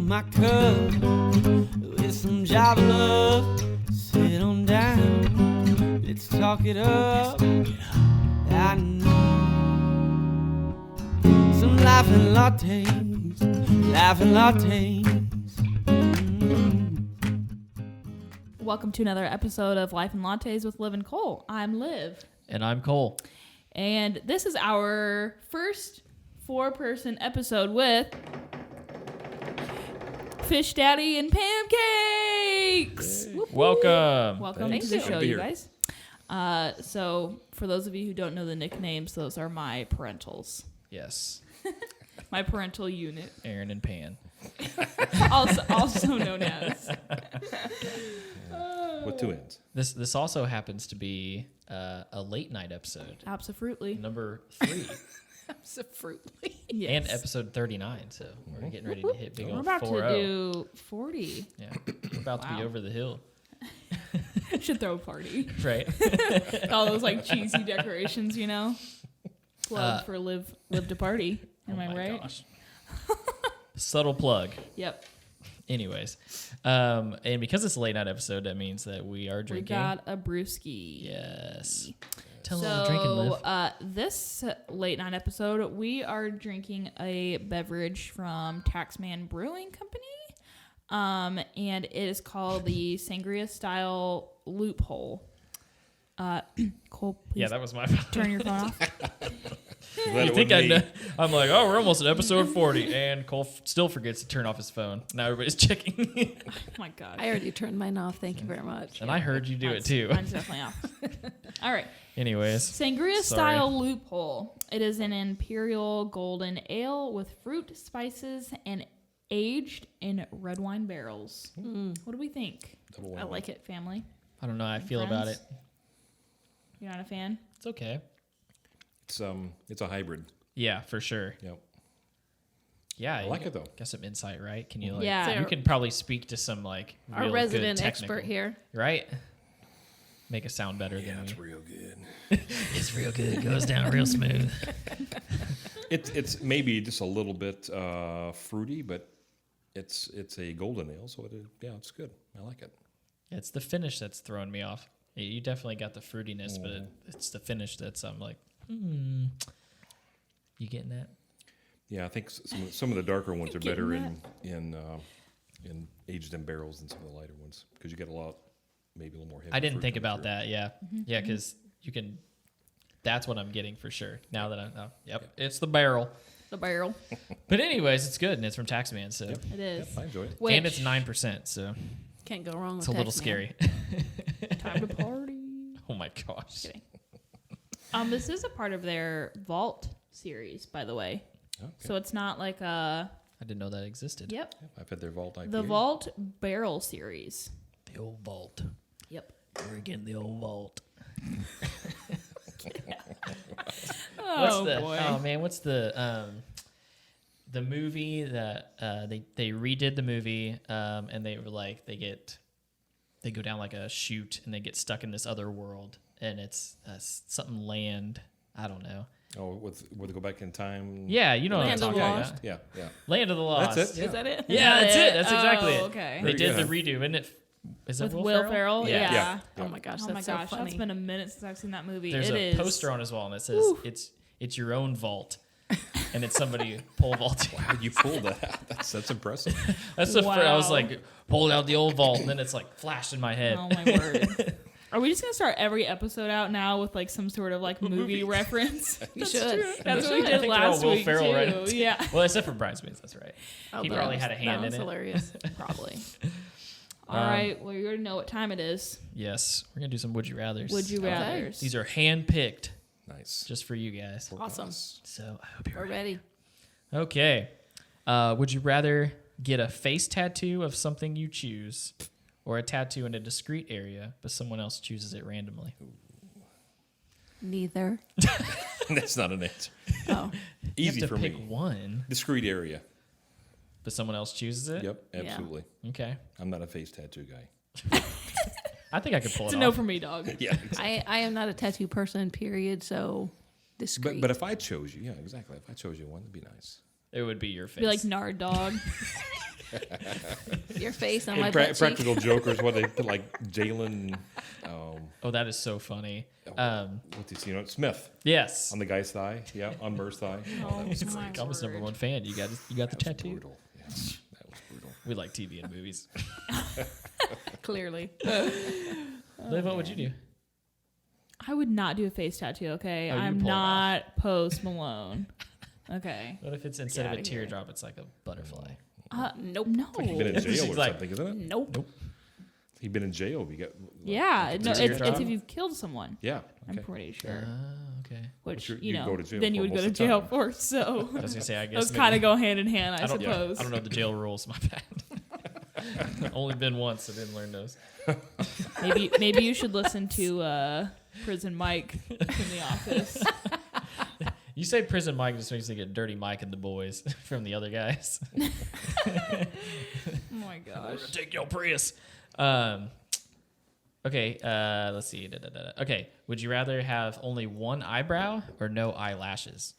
my cup with some Java love. Sit on down, let's talk it up. I know some laughing lattes, laughing lattes. Welcome to another episode of Life and Lattes with Liv and Cole. I'm Liv. And I'm Cole. And this is our first four-person episode with Fish Daddy and Pancakes. Whoop, whoop. Welcome Thanks. to the show, you guys. So, for those of you who don't know the nicknames, those are my parentals. Yes. My parental unit. Aaron and Pan. also known as. With two ends. This also happens to be a late night episode. Absolutely. Number 3. Absolutely. Yes. And episode 39. So we're getting ready to hit big We're old about 4-0. to do 40. Yeah. We're about to be over the hill. Should throw a party. Right. All those like cheesy decorations, you know? Plug for live to party. Am I right? Gosh. Subtle plug. Yep. Anyways. And because it's a late night episode, that means that we are drinking. We got a brewski. Yes. Tell them what we're drinking, Liv. This late night episode, we are drinking a beverage from Taxman Brewing Company. And it is called the Sangria-Style Loophole. Cole, please Yeah, that was my fault. turn your phone off. You think I know? I'm like, oh, we're almost at episode 40, and Cole still forgets to turn off his phone. Now everybody's checking. Oh my God. I already turned mine off. Thank you very much. And I heard you do it too. Mine's definitely off. All right. Anyways. Sangria-Style Loophole. It is an imperial golden ale with fruit, spices, and aged in red wine barrels. What do we think? I like it, family. I don't know how I feel about it. You're not a fan? It's okay. It's a hybrid. Yeah, for sure. Yep. Yeah, I like it though. Got some insight, right? Can you like? Yeah. You can probably speak to some like Our real resident good expert here. right? Make it sound better than It's me. real good. It's real good. It goes down real smooth. It's maybe just a little bit fruity, but it's a golden ale, so it's good. I like it. Yeah, it's the finish that's throwing me off. You definitely got the fruitiness, but it's the finish that's I'm like, You getting that? Yeah, I think some of the darker ones are better Getting in aged in barrels than some of the lighter ones because you get maybe a little more heavy. I didn't fruit think coming about through. that. Yeah, yeah, because you can. That's what I'm getting for sure. Now that I know, it's the barrel. The barrel. But anyways, it's good and it's from Taxman, so It is. Yep, I enjoy it. Which, and it's 9%, so Can't go wrong with it's a little Taxman. scary. time to party. Oh my gosh! Kidding. This is a part of their Vault series, by the way. Okay. So it's not like a... I didn't know that existed. Yep. I've had their Vault IPA. The Vault Barrel series. The old vault. Yep. We're getting the old vault. Oh, boy. Oh man, what's the movie that they redid the movie and they were like they go down like a chute and they get stuck in this other world and it's something land. I don't know. Oh, would they go back in time? Yeah, you know Land what of I'm the talking Lost. about. Yeah. Land of the Lost. That's it. Is that it? Yeah, that's it. That's exactly it. Okay. They Very did good. the redo, isn't it? Is it With Will Ferrell? Yeah. Yeah. Oh my gosh, Oh that's my so gosh, funny. that's been a minute since I've seen that movie. There's It a is. poster on his wall and it says it's your own vault. And it's somebody pole vaulting. Wow, you pulled that out. That's impressive. That's the first, I was Wow. like, pulled out the old vault, and then it's like flashed in my head. Oh my word. Are we just gonna start every episode out now with like some sort of like movie reference? You should. That's what we I did think they're all last Will week Ferrell, too. right? Yeah. Well, except for Bridesmaids, that's right. He that probably was- had a hand that in was it. hilarious. Probably. All right. Well, you already know what time it is. Yes, we're gonna do some Would You Rather's. Would you Okay. rather? These are hand picked Nice. just for you guys. Awesome. So I hope you're We're ready. Okay. Would you rather get a face tattoo of something you choose, or a tattoo in a discrete area, but someone else chooses it randomly? Neither. That's not an answer. Oh, You Easy have to for pick me. one, Discreet area. but someone else chooses it. Yep, absolutely. Okay. I'm not a face tattoo guy. I think I could pull It's it a no off. for me, dog. Yeah. I am not a tattoo person, period, so discreet. But if I chose you, yeah, exactly. If I chose you one, that'd be nice. It would be your face. Be like Nard dog. Your face on And my butt cheek. Practical Jokers, what they put like Jalen, Oh, that is so funny. what's his, Smith Yes. on the guy's thigh. Yeah, on Burr's thigh. Oh, my I'm his number word. one fan. You got the That was tattoo. brutal. Yes, that was brutal. We like TV and movies. Clearly. Liv, what would you do? I would not do a face tattoo, okay? Oh, you I'm pull it not Post Malone. Okay. What if it's instead of outta a here. teardrop, it's like a butterfly? Nope. No. He's been in jail She's or like, something, isn't it? Nope. He's been in jail. We got Yeah. like, No, a it's teardrop? if you've killed someone. Yeah. I'm Okay. pretty sure. Okay. Which, you're- you you know, go to jail then you for would go most to of the jail time. for. So I was gonna say, I guess those maybe- kind of go hand in hand, I I don't, suppose. I don't know the jail rules. My bad. Only been once. I didn't learn those. Maybe you should listen to Prison Mike in the office. You say Prison Mike just makes me get Dirty Mike and the boys from the other guys. Oh my gosh. Take your Prius. Okay, let's see. Okay, would you rather have only one eyebrow or no eyelashes?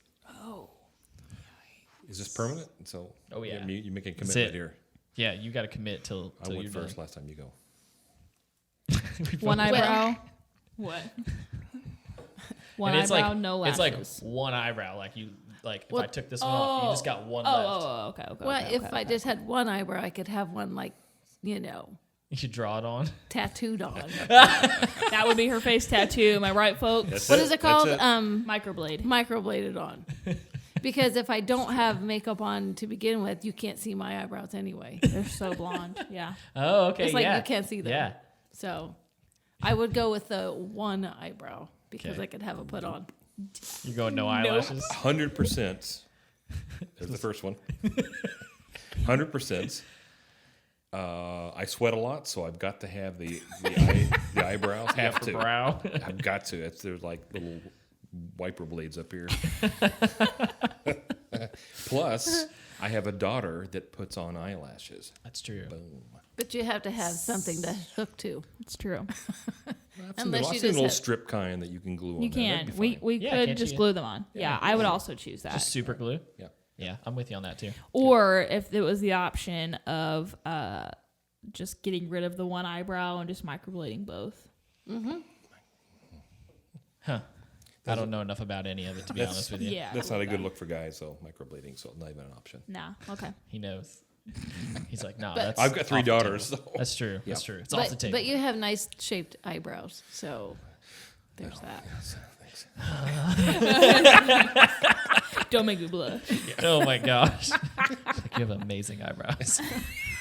Is this permanent? So. Oh, yeah. You make a That's commitment it. here. Yeah, you got to commit till I you're went first done. last time. You go. One eyebrow. What? One And it's eyebrow, like, no lashes. It's like one eyebrow. Like you, like Well, if I took this one off, you just got one left. Oh, okay. Well, okay, if okay, I okay. just had one eyebrow, I could have one You draw it on. tattooed on. That would be her face tattoo. Am I right, folks? That's What it. is it That's called? it. Microblade. Microbladed on. Because if I don't have makeup on to begin with, you can't see my eyebrows anyway. They're so blonde. Yeah. Oh, okay. It's like yeah. you can't see them. Yeah. So I would go with the one eyebrow because Okay. I could have it put on. You're going no eyelashes. 100%. There's the first one. 100%. I sweat a lot, so I've got to have the eyebrows. Have to. Brow. I've got to. There's like little wiper blades up here. Plus, I have a daughter that puts on eyelashes. That's true. Boom. But you have to have something to hook to. It's true. I've seen Unless the, I've you seen the just little have- strip kind that you can glue on. You there. can. That'd be We fine. we Yeah, could can't just you? glue them on. Yeah, I would also choose that. Just super glue. Yeah. Yeah, I'm with you on that too. Or if it was the option of just getting rid of the one eyebrow and just microblading both. Huh. I don't know enough about any of it to be honest with you. Yeah. That's not a good look for guys, so microblading, so not even an option. Nah. Okay. He knows. He's like, no, But- that's. I've got 3 off the daughters, table. so. That's true. That's true. It's off the table. But you have nice shaped eyebrows, so there's that. Thanks. Don't make me blush. Oh my gosh. You have amazing eyebrows.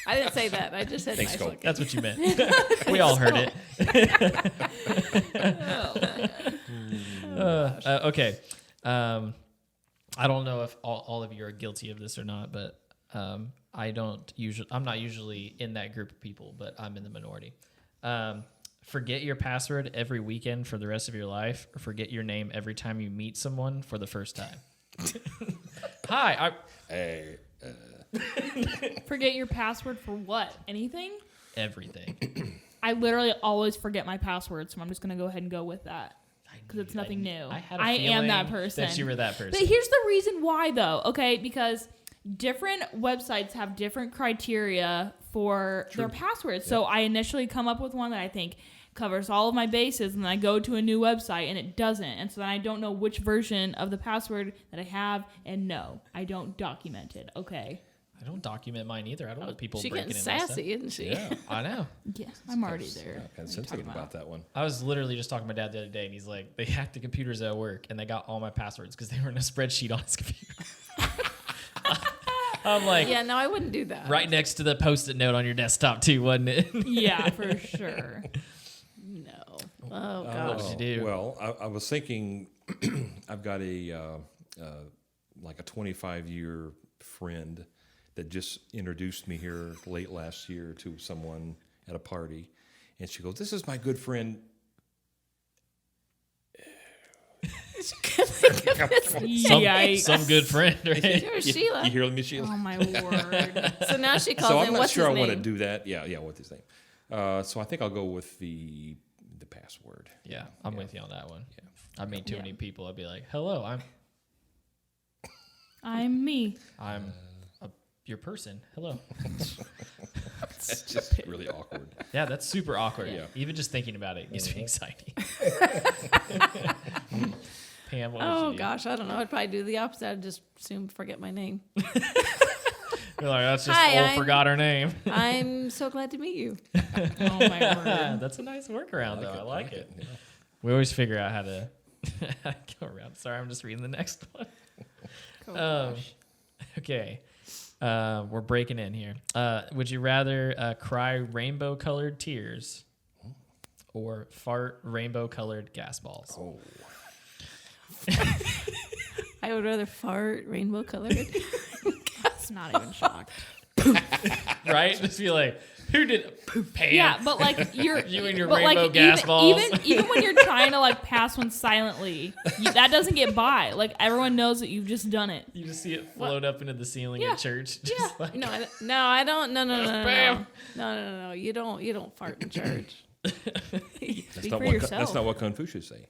I didn't say that. I just said Thanks, nice Cole. looking. That's what you meant. We all heard it. Okay. I don't know if all of you are guilty of this or not, but I'm not usually in that group of people, but I'm in the minority. Forget your password every weekend for the rest of your life, or forget your name every time you meet someone for the first time. Hi, Hey, Forget your password for what? Anything? everything. I literally always forget my password, so I'm just gonna go ahead and go with that because it's nothing new. I had a am that feeling person. that you were that person. But here's the reason why, though. Okay, because different websites have different criteria for their passwords. So I initially come up with one that I think covers all of my bases, and then I go to a new website and it doesn't, and so then I don't know which version of the password that I have, and no, I don't document it. Okay. I don't document mine either. I don't want people She breaking getting in my stuff. sassy, isn't she? yeah. I know. Yeah, I'm already there. Kind of sensitive about that one. I was literally just talking to my dad the other day, and he's like, they hacked the computers at work, and they got all my passwords because they were in a spreadsheet on his computer. I'm like, Yeah, no, I wouldn't do that. right next to the Post-it note on your desktop too, wasn't it? Yeah, for sure. No. Oh, What gosh. did you do? Well, I was thinking, I've got like a 25-year friend that just introduced me here late last year to someone at a party, and she goes, "This is my good friend." Yikes. Some good friend, right? There's Sheila. You hear me, Sheila? Oh my word. So now she calls So him, I'm not what's sure I his want to name? do that. Yeah, what's his name? So I think I'll go with the password. Yeah, I'm with you on that one. Yeah. I meet too many people. I'd be like, hello, I'm me. I'm a your person. Hello. That's just really awkward. Yeah, that's super awkward. Yeah. Even just thinking about it gets me excited. Pam, what would Oh you do? gosh, I don't know. I'd probably do the opposite. I'd just assume forget my name. You're like, that's just Hi, I'm- forgot her name. I'm so glad to meet you. Oh my word. That's a nice workaround, though. I like it. Yeah. We always figure out how to go around. Sorry, I'm just reading the next one. Oh, gosh. Okay. We're breaking in here. Would you rather cry rainbow-colored tears or fart rainbow-colored gas balls? Oh, I would rather fart rainbow colored. It's not even shocked. Right? Just be like, who did Pam? Yeah, but like you're You and your but, rainbow like, gas even, balls. Even when you're trying to like pass one silently, that doesn't get by. Like everyone knows that you've just done it. You just see it float up into the ceiling Yeah. at church. Just Yeah. like, No, I don't. No. Bam. No. You don't fart in church. Speak for yourself. that's not what Confucius say.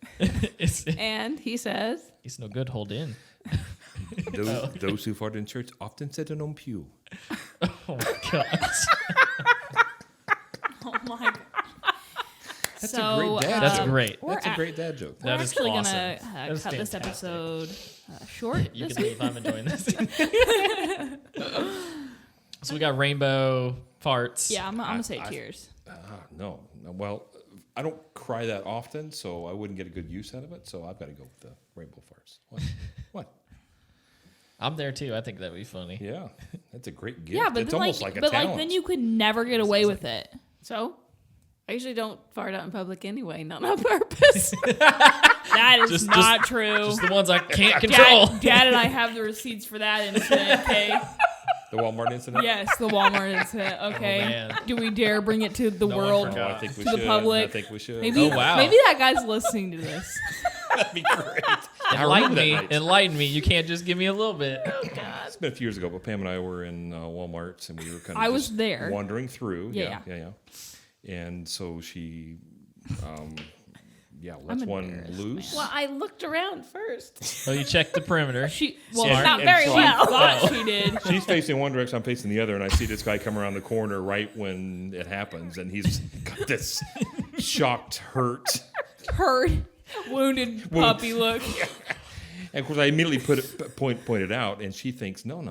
it's And he says, no good. Hold in. Those who fart in church often sit in on pew. Oh my god. Oh my god. That's So, a great dad That's joke. great. We're That's a great dad joke. We're That is actually awesome. gonna That is cut this fantastic. episode short. You this can week. leave. I'm enjoying this. So we got rainbow farts. Yeah, I'm gonna say I- tears. No. Well, I don't cry that often, so I wouldn't get a good use out of it. So I've got to go with the rainbow farts. What? I'm there too. I think that'd be funny. Yeah, that's a great gift. Yeah, but it's then, almost like, like a but talent. like then you could never get away with it. so. I usually don't fart out in public anyway, not on purpose. That is Just- not true. Just the ones I can't control. Dad and I have the receipts for that incident. Okay. The Walmart incident. Yes, the Walmart incident. Okay. man. Do we dare bring it to the No one world? forgot. I think we To the should. public. I think we should. Maybe, Oh, wow. maybe that guy's listening to this. That'd be great. Enlighten me. night. Enlighten me. You can't just give me a little bit. It's been a few years ago, but Pam and I were in Walmart, and we were kind of I was just there. wandering through. Yeah. And so she, I'm lets one embarrassed, loose. Well, I looked around first. So you check the perimeter. Well, Smart. not And very so- well. Thought she did. She's facing one direction, I'm facing the other, and I see this guy come around the corner right when it happens, and he's got this shocked, hurt. Hurt, wounded puppy look. And of course, I immediately pointed out, and she thinks, no,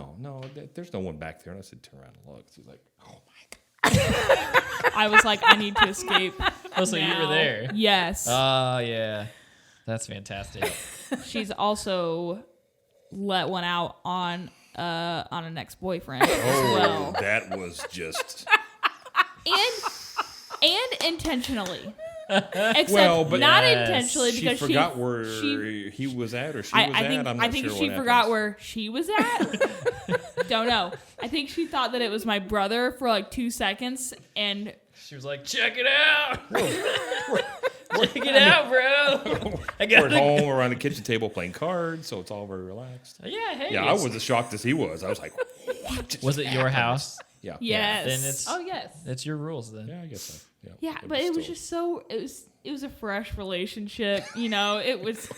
there's no one back there. And I said, turn around and look. She's like, oh my God. I was like, I need to escape. Oh, so you were now. there. Yes. Oh, yeah. That's fantastic. She's also let one out on an ex-boyfriend as well, that was just. and intentionally. Except Well, but not yes. intentionally She because forgot where she he was at, or she I was think at. I'm not I think sure she what forgot happens. where she was at. Don't know. I think she thought that it was my brother for like 2 seconds, and She was like, check it out. Check it out, bro. I We're got at home, we're around the kitchen table playing cards, so it's all very relaxed. Yeah, hey. Yeah, I was as shocked as he was. I was like, what just Was it your happened? house? Yeah. yes, Then it's Oh, yes. it's your rules then. Yeah, I guess so. yeah, but it was still- just so it was a fresh relationship, you know. It was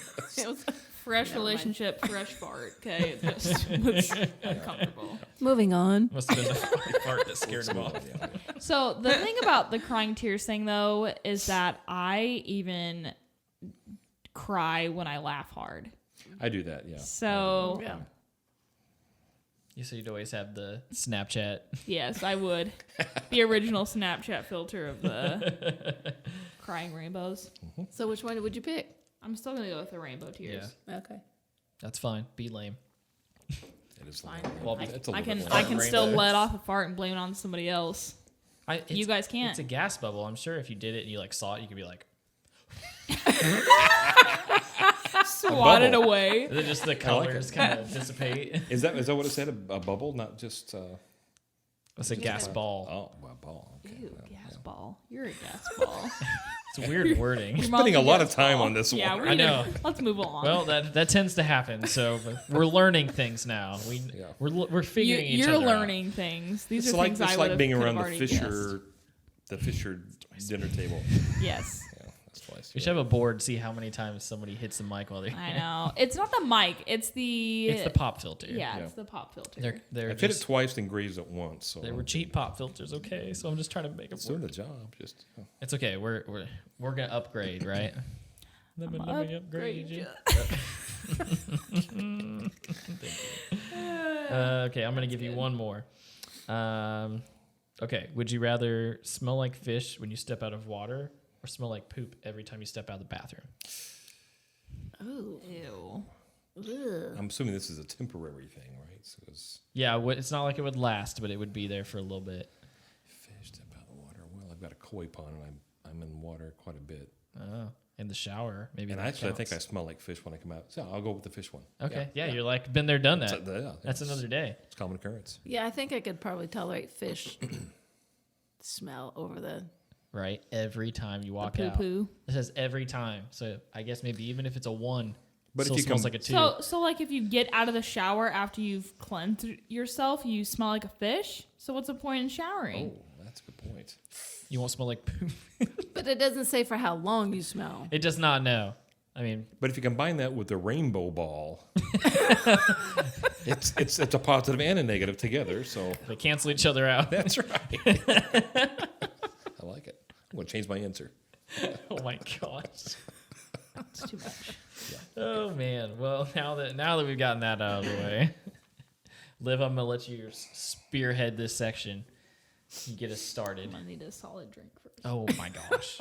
a fresh relationship, fresh fart. Okay, it just was uncomfortable. Moving on. Must have been the part that scared him off. Yeah. So the thing about the crying tears thing, though, is that I even cry when I laugh hard. I do that, yeah. So Yeah. You said you'd always have the Snapchat. yes, I would. The original Snapchat filter of the crying rainbows. So which one would you pick? I'm still gonna go with the rainbow tears. Okay. That's fine. Be lame. It is Fine. Well, It's a I little can bit I like can rainbow. still let off a fart and blame it on somebody else. it's- You guys can't. It's a gas bubble. I'm sure if you did it and you like saw it, you could be like, Swat it bubble. away. is it just the colors kind of dissipate? Is that what it said? A bubble, not just. It's a gas ball. Oh, well, ball. Okay. Ew, Yeah, gas ball. You're a gas ball. It's weird wording. Your mom's Spending a lot of gas time ball. on this Yeah, one. we're I gonna, know. let's move on. Well, that tends to happen. So we're learning things now. Yeah. We're figuring each you're other out. learning things. These It's are like things it's I like would being have around already the Fisher dinner table. guessed. Yes. Yeah, twice. We should have a board, see how many times somebody hits the mic while they're I know. It's not the mic. It's the... It's the pop filter. Yeah, Yeah. it's the pop filter. They're I've hit it just, twice and grazed it once. So they were cheap pop filters, okay? So I'm just trying to make them It's doing work. the job. Just It's okay. We're gonna upgrade, right? Let me upgrade you. Okay, I'm gonna give you one more. Okay, would you rather smell like fish when you step out of water, or smell like poop every time you step out of the bathroom? Ooh. Ew. Ugh. I'm assuming this is a temporary thing, right? So it's Yeah, it's not like it would last, but it would be there for a little bit. fish step out of the water. Well, I've got a koi pond and I'm in water quite a bit. Oh, in the shower, maybe. And that actually, I think I counts. smell like fish when I come out. So I'll go with the fish one. Okay, yeah, you're like been there, done that. Yeah, That's it's- another day. It's common occurrence. Yeah, I think I could probably tolerate fish smell over the. Right, every time you walk Poo out. poo. It says every time, so I guess maybe even if it's a 1, But if still you smells come- like a 2. So like if you get out of the shower after you've cleansed yourself, you smell like a fish. So what's the point in showering? Oh, that's a good point. You won't smell like poop. But it doesn't say for how long you smell. It does not know. I mean, But if you combine that with the rainbow ball, it's a positive and a negative together. So they cancel each other out. that's right. I like it. I'm gonna change my answer. Oh my gosh. It's too much. Oh man. Well, now that we've gotten that out of the way, Liv, I'm gonna let you spearhead this section. You get us started. I'm gonna need a solid drink first. Oh my gosh.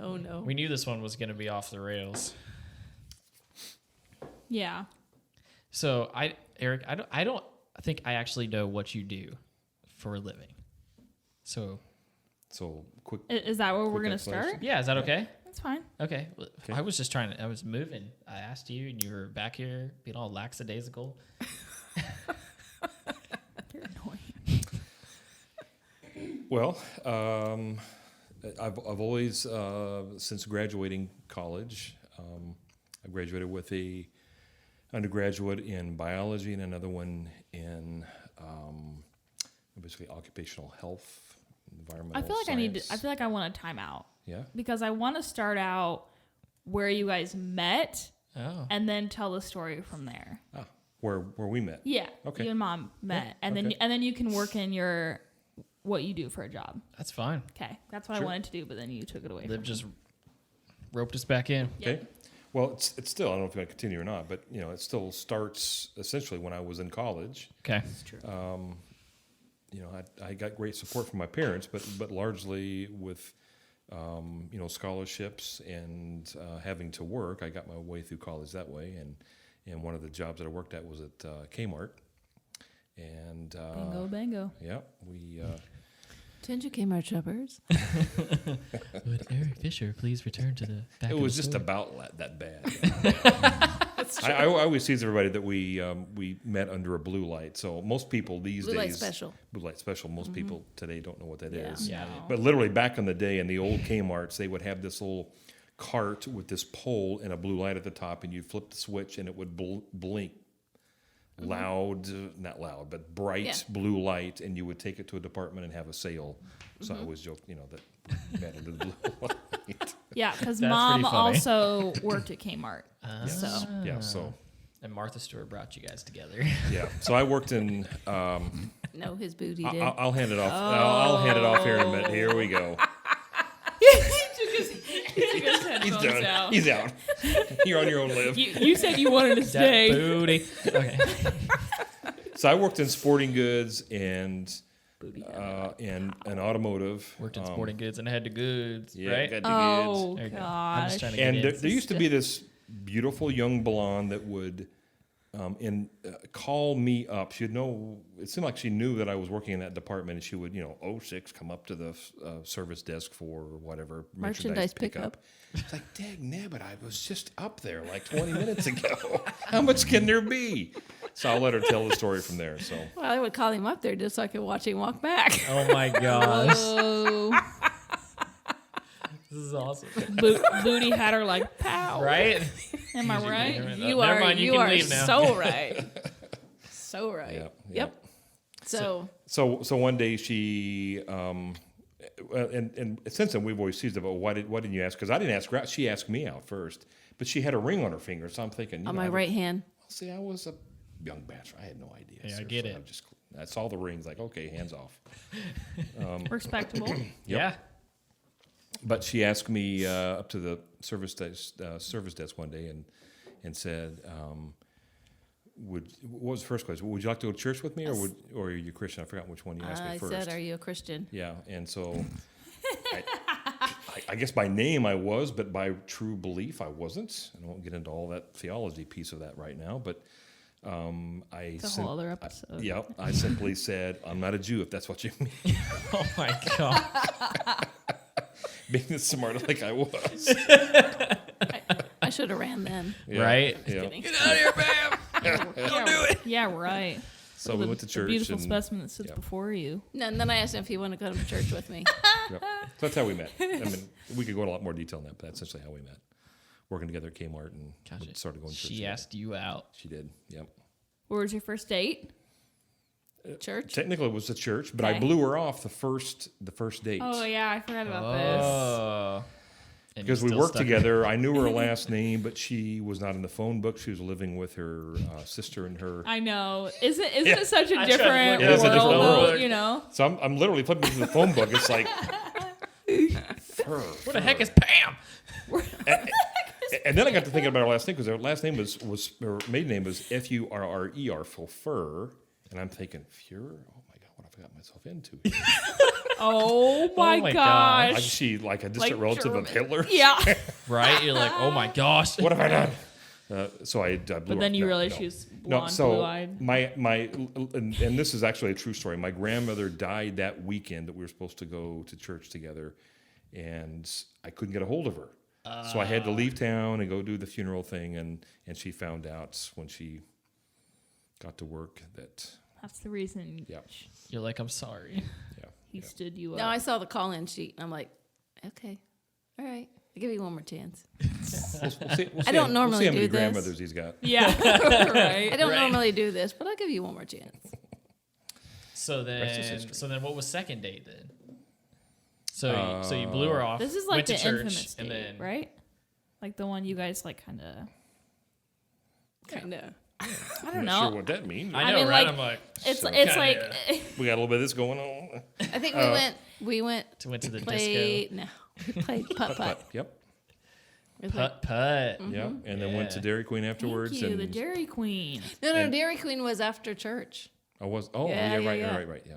Oh no. We knew this one was gonna be off the rails. Yeah. So Eric, I don't think I actually know what you do for a living. So So quick. Is that where we're Quick gonna explanation. start? yeah, is that okay? That's fine. Okay. Well, I was just I was moving. I asked you, and you were back here being all lackadaisical. You're annoying. Well, I've always since graduating college, I graduated with a undergraduate in biology and another one in basically occupational health, environmental. I feel like science. I feel like I want a timeout Yeah. because I want to start out where you guys met Oh. and then tell the story from there. Ah, where we met. Yeah. Okay. You and mom met, and okay. then you can work in your what you do for a job. That's fine. Okay, that's what Sure. I wanted to do, but then you took it away. Liv from just roped us back in. me. Okay. Well, it's still, I don't know if you want to continue or not, but it still starts essentially when I was in college. Okay. It's true. I got great support from my parents, but largely with scholarships and having to work, I got my way through college that way. And one of the jobs that I worked at was at Kmart. And Bingo, bango. yeah, we Attention Kmart shoppers. Would Eric Fisher please return to the back? it of was the just store? about that bad. I always tease everybody that we met under a blue light. So most people these Blue days light special. Blue light special. Most people today don't know what that is. Yeah. Yeah. I did. But literally back in the day in the old Kmart's, they would have this little cart with this pole and a blue light at the top, and you'd flip the switch and it would blink. Loud, not loud, but bright Yeah. blue light, and you would take it to a department and have a sale. So I always joke, that met under the blue light. Yeah, because That's mom pretty funny. also worked at Kmart. So Yeah, so And Martha Stewart brought you guys together. yeah, so I worked in. No, his booty did. I'll hand it off. I'll hand it off here in a minute. Here we go. he took his He's headphones done. out. He's out. You're on your own, Liv. You said you wanted to That stay. booty. Okay. So I worked in sporting goods and automotive. Worked in sporting goods and had the goods, Yeah, right? got the Oh There you go. I'm just gosh. trying to get And in. there used to be this beautiful young blonde that would call me up. She'd know. It seemed like she knew that I was working in that department, and she would, 06, come up to the service desk for whatever Merchandise pickup. It's like, dang nabbit, I was just up there like 20 minutes ago. How much can there be? So I'll let her tell the story from there. So Well, I would call him up there just so I could watch him walk back. Oh my gosh. Oh, This is awesome. booty had her like pow. Right? Am I right? You Never mind, you can are leave now. so right. So right. Yep. Yep. So So one day she, and since then we've always teased about why didn't you ask? Because I didn't ask her out. She asked me out first, but she had a ring on her finger, so I'm thinking On my right hand. See, I was a young bachelor. I had no idea. Yeah, I sir, get so it. I saw the rings, like, okay, hands off. Respectable. Yeah. But she asked me up to the service desk one day and said, what was the first question? Would you like to go to church with me, or are you Christian? I forgot which one you asked me I first. said, "Are you a Christian?" Yeah, and so I guess by name I was, but by true belief I wasn't. I won't get into all that theology piece of that right now, but It's a whole other episode. I simply said, I'm not a Jew, if that's what you mean. Oh my god. Being as smart like I was. I should have ran then. Yeah, Right? Yeah. Kidding. Get out of here, Pam. Don't do it. Yeah, right. So we went to church. The beautiful and, specimen that sits yeah. before you. No, and then I asked him if he wanted to go to church with me. Yep. So that's how we met. I mean, we could go into a lot more detail on that, but that's essentially how we met. Working together at Kmart and Gotcha. started going to church. She together. asked you out. She did. Yep. Where was your first date? Church. Technically, it was the church, but I Okay. blew her off the first date. Oh yeah, I forgot about this. Oh. And Because you we still worked stuck- together. I knew her last name, but she was not in the phone book. She was living with her sister and her. I know. Isn't Yeah. it such a I tried to different look at it. It is a different world, world. you know? So I'm literally flipping through the phone book. It's like, Where the heck is Pam? And then I got to thinking about her last name because her last name was her maiden name was Furrer, for fur, and I'm thinking Fuhrer. Oh my God, what have I got myself into? Oh my my gosh. Like she like a distant Like relative of German. Hitler. Yeah. Right? You're like, oh my gosh. What have I done? So I blew But then up. you No, realize no. she was No, blonde, so blue-eyed. and this is actually a true story. My grandmother died that weekend that we were supposed to go to church together, and I couldn't get a hold of her. So I had to leave town and go do the funeral thing, and she found out when she got to work that That's the reason Yeah. You're like, I'm sorry. he stood you up. No, I saw the call-in sheet, and I'm like, okay, all right, I'll give you one more chance. we'll see I don't normally we'll see how many do this. grandmothers he's got. Yeah. I right. don't normally do this, but I'll give you one more chance. So Rest is then, history. what was second date then? So you blew her off. This is like went the to church, infamous and date, then right? Like the one you guys like kind of. Kind of. I don't I'm know. not sure what that means. I know, mean, right? like, I'm like, It's So it's kinda- like we got a little bit of this going on. I think we went went to the played. No, we played putt putt. Yep. We played- disco. Putt. Yep. And then went to Yeah. Dairy Queen afterwards. thank you, and the Dairy Queen. No, and- Dairy Queen was after church. I was. Oh, Yeah, yeah, right, yeah. right. Yeah.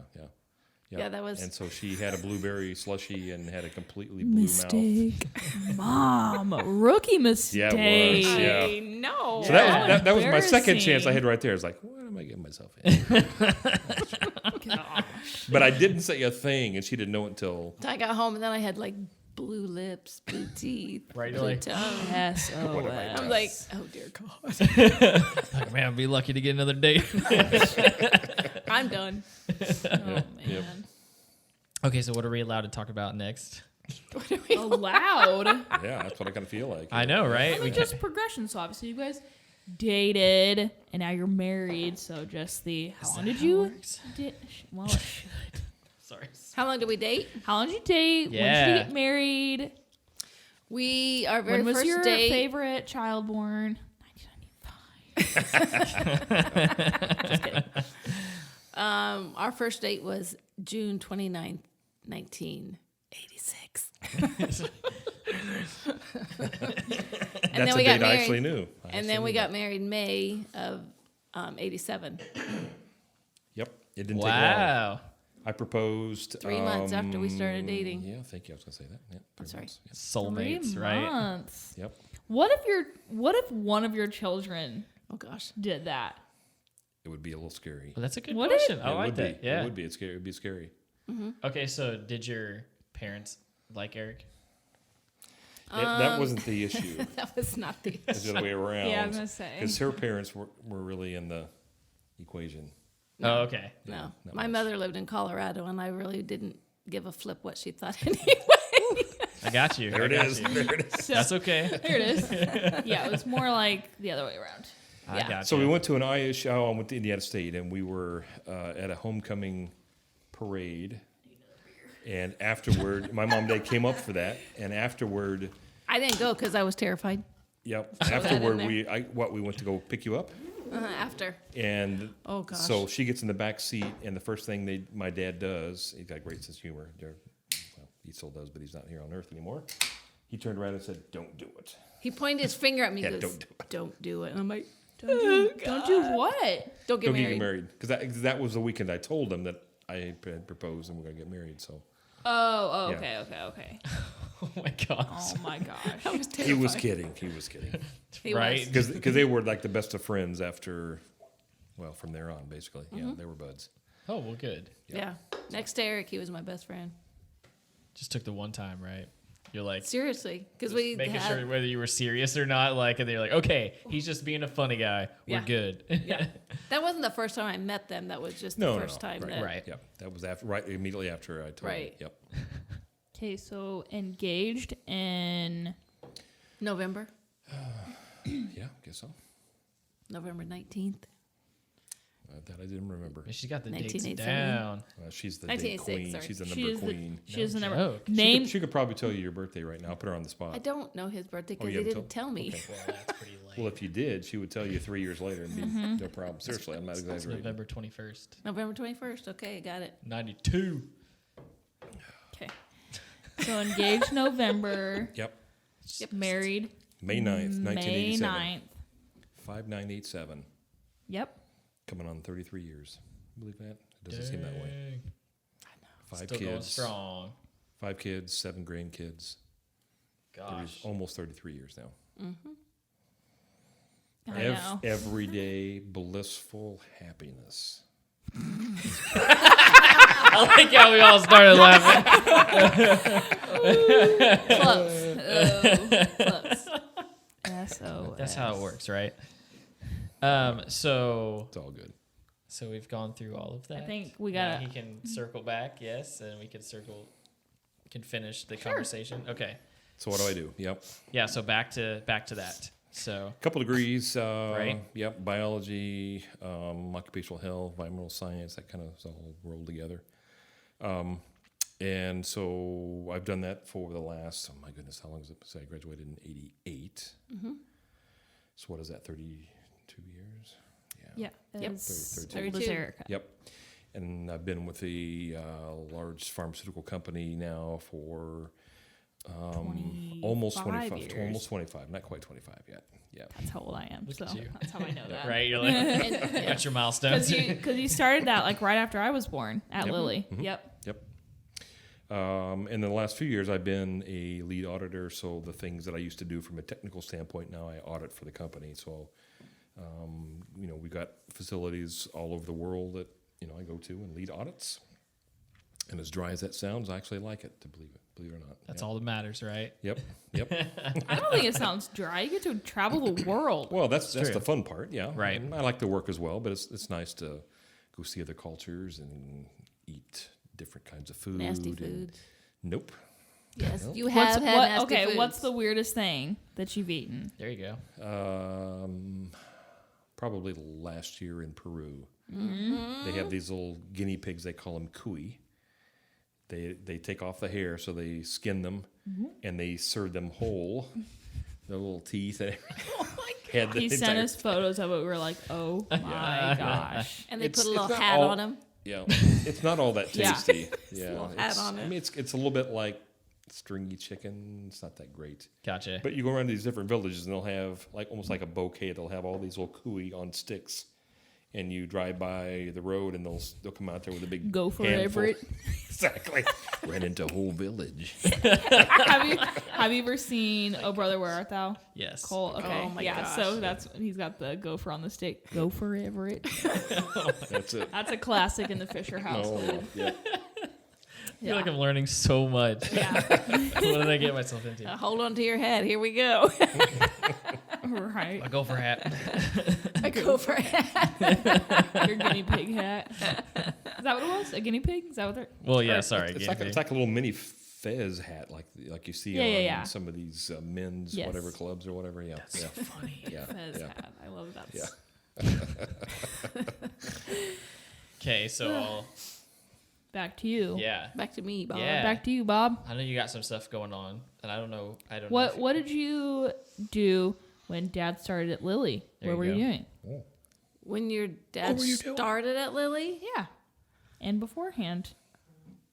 Yeah, that was- And so she had a blueberry slushy and had a completely blue mouth. Mom, rookie mistake. Yeah, it was, yeah. I know. So Yeah. that was my second chance I Embarrassing. had right there. It's like, what am I getting myself in? But I didn't say a thing, and she didn't know until. So I got home and then I had like blue lips, blue teeth, Right, you're blue like, tongue. SOS. I'm like, oh dear God, Like, man, I'd be lucky to get another date. I'm done. Oh man. Yep. Okay, so what are we allowed to talk about next? What are we? Allowed. Yeah, that's what I kind of feel like. I know, right? I mean, just progression. So obviously, you guys dated, and now you're married. So just the how long did you? Well, it should. Sorry. How long did we date? How long did you date? When did Yeah. you get married? Our very When was first your date. favorite child born? 1995. Our first date was June 29th, 1986. That's a date I actually knew. And then we got married May of 87. Yep, it didn't take long. Wow. I proposed 3 months after we started dating. Yeah, thank you. I was gonna say that. Yeah, That's right. Soulmates, 3 right? months. Yep. What if one of your children Oh gosh. did that? It would be a little scary. Well, that's a good What question. if- I It like would that. be. Yeah. It would be. It's scary. It would be scary. Okay, so did your parents like Eric? That wasn't the issue. That was not the It's the other way around. Yeah, I was gonna say. Because her parents were really in the equation. Oh, okay. No. not My much. mother lived in Colorado, and I really didn't give a flip what she thought anyway. I got you. There I it got is. you. There it is. So, That's okay. Here it is. Yeah, it was more like the other way around. I Yeah. got So you. we went to an I went to Indiana State, and we were at a homecoming parade. And afterward, my mom and dad came up for that. And afterward, I didn't go because I was terrified. yep. that in Afterward, there. we went to go pick you up. After. And Oh, gosh. so she gets in the back seat, and the first thing my dad does, he's got a great sense of humor. Well, he still does, but he's not here on Earth anymore. He turned around and said, "Don't do it." He pointed his finger at me. Yeah, and goes, don't do it. Don't do it. And I'm like, Don't do what? don't get Don't married. get married. Because that was the weekend I told him that I had proposed and we're going to get married. So Oh, Yeah. okay. Oh my gosh. Oh my gosh. I was terrified. he was kidding. He was kidding. He Right? was. Because they were like the best of friends after, well, from there on, basically. Mm-hmm. Yeah, they were buds. Oh, well, good. Yeah. Next to Eric, he was my best friend. Just took the one time, right? You're like, Seriously. Because we making had, sure whether you were serious or not, like, and they're like, okay, he's just being a funny guy. We're Yeah. good. yeah. That wasn't the first time I met them. That was just No, the no, first no. time. Right, that, right. Yep. That was immediately after I told Right. him. Yep. Okay, so engaged in November. Yeah, guess so. November 19th. That I didn't remember. She's got the dates 1987. down. She's the date 1986, queen. sorry. She's the she number is queen. she is the No number joke. name. She could probably tell you your birthday right now. I'll put her on the spot. I don't know his birthday because you he haven't didn't tell me. Okay. Well, that's pretty late. Well, if you did, she would tell you 3 years later and be no problem. Seriously, I'm not It's exaggerating. November 21st, November 21st. Okay, got it. 92. Okay. So engaged November, Yep. married May 9th, May 1987. 9th. 5987. Yep. Coming on 33 years. Believe that? It doesn't seem that way. Dang. Five Still going kids. strong. 5 kids, 7 grandkids. Gosh. Almost 33 years now. I know. Everyday blissful happiness. I like how we all started laughing. Close. Close. S-O-S. That's how it works, right? So It's all good. we've gone through all of that. I think we Now gotta. he can circle back, yes, and we can finish the conversation. Okay. So what do I do? Yep. Yeah, so back to that. So Couple degrees. Right. Yep. Biology, occupational health, environmental science, that kind of all rolled together. And so I've done that for the last, oh my goodness, how long is it? So I graduated in 88. So what is that, 32 years? Yeah. Yep. It's 32. was Erica. Yep. And I've been with a large pharmaceutical company now for almost 25. years. Almost 25. Not quite 25 yet. Yeah. That's how old I am. Look So at you. that's how I know that. right, you're like got your milestones. Because you started that like right after I was born at Yep. Lilly. Mhm. Yep. Yep. In the last few years, I've been a lead auditor. So the things that I used to do from a technical standpoint, now I audit for the company. So, we've got facilities all over the world that, I go to and lead audits. And as dry as that sounds, I actually like it, believe it or not. That's Yep. all that matters, right? Yep. Yep. I don't think it sounds dry. You get to travel the world. Well, that's true. the fun part, yeah. Right. And I like the work as well, but it's nice to go see other cultures and eat different kinds of food. Nasty and- foods. Nope. Yes, Nope. you What's, have had what, nasty okay, foods. what's the weirdest thing that you've eaten? There you go. Probably last year in Peru. Mm-hmm. They have these little guinea pigs. They call them cuy. They take off the hair, so they skin them, and they serve them whole. The little teeth. Had the He sent entire- us photos of it. We were like, oh my gosh. And they It's- put a little it's not hat all- on them. Yeah, it's not all that Yeah. tasty. Yeah, little hat on I it. mean, it's a little bit like stringy chicken. It's not that great. Gotcha. But you go around these different villages, and they'll have almost like a bouquet. They'll have all these little cuy on sticks, and you drive by the road, and they'll come out there with a big Go for handful. Everett. Exactly. Ran into a whole village. have you ever seen Oh Brother Where Art Thou? Yes. Cole. Okay. Oh my yeah. gosh. So he's got the gopher on the stick. Go for Everett. That's it. That's a classic in the Fisher household. Oh, yeah. I feel like I'm learning so much. Yeah. What did I get myself into? Hold on to your hat. Here we go. Right. I go for hat. I go for a hat. Your guinea pig hat. Is that what it was? A guinea pig? Is that what they're? Well, yeah, sorry. It's guinea like pig. it's like a little mini fez hat, like you see Yeah, on yeah, yeah. some of these men's Yes. whatever clubs or whatever. Yeah, That's yeah, so funny. yeah, Fez yeah. hat. I love that. Yeah. Okay, so back to you. Yeah. Back to me, Bob. Yeah. Back to you, Bob. I know you got some stuff going on, and I don't know. What did you do when Dad started at Lily? There What you were you go. doing? When your dad were you doing? started at Lily, Yeah, and beforehand.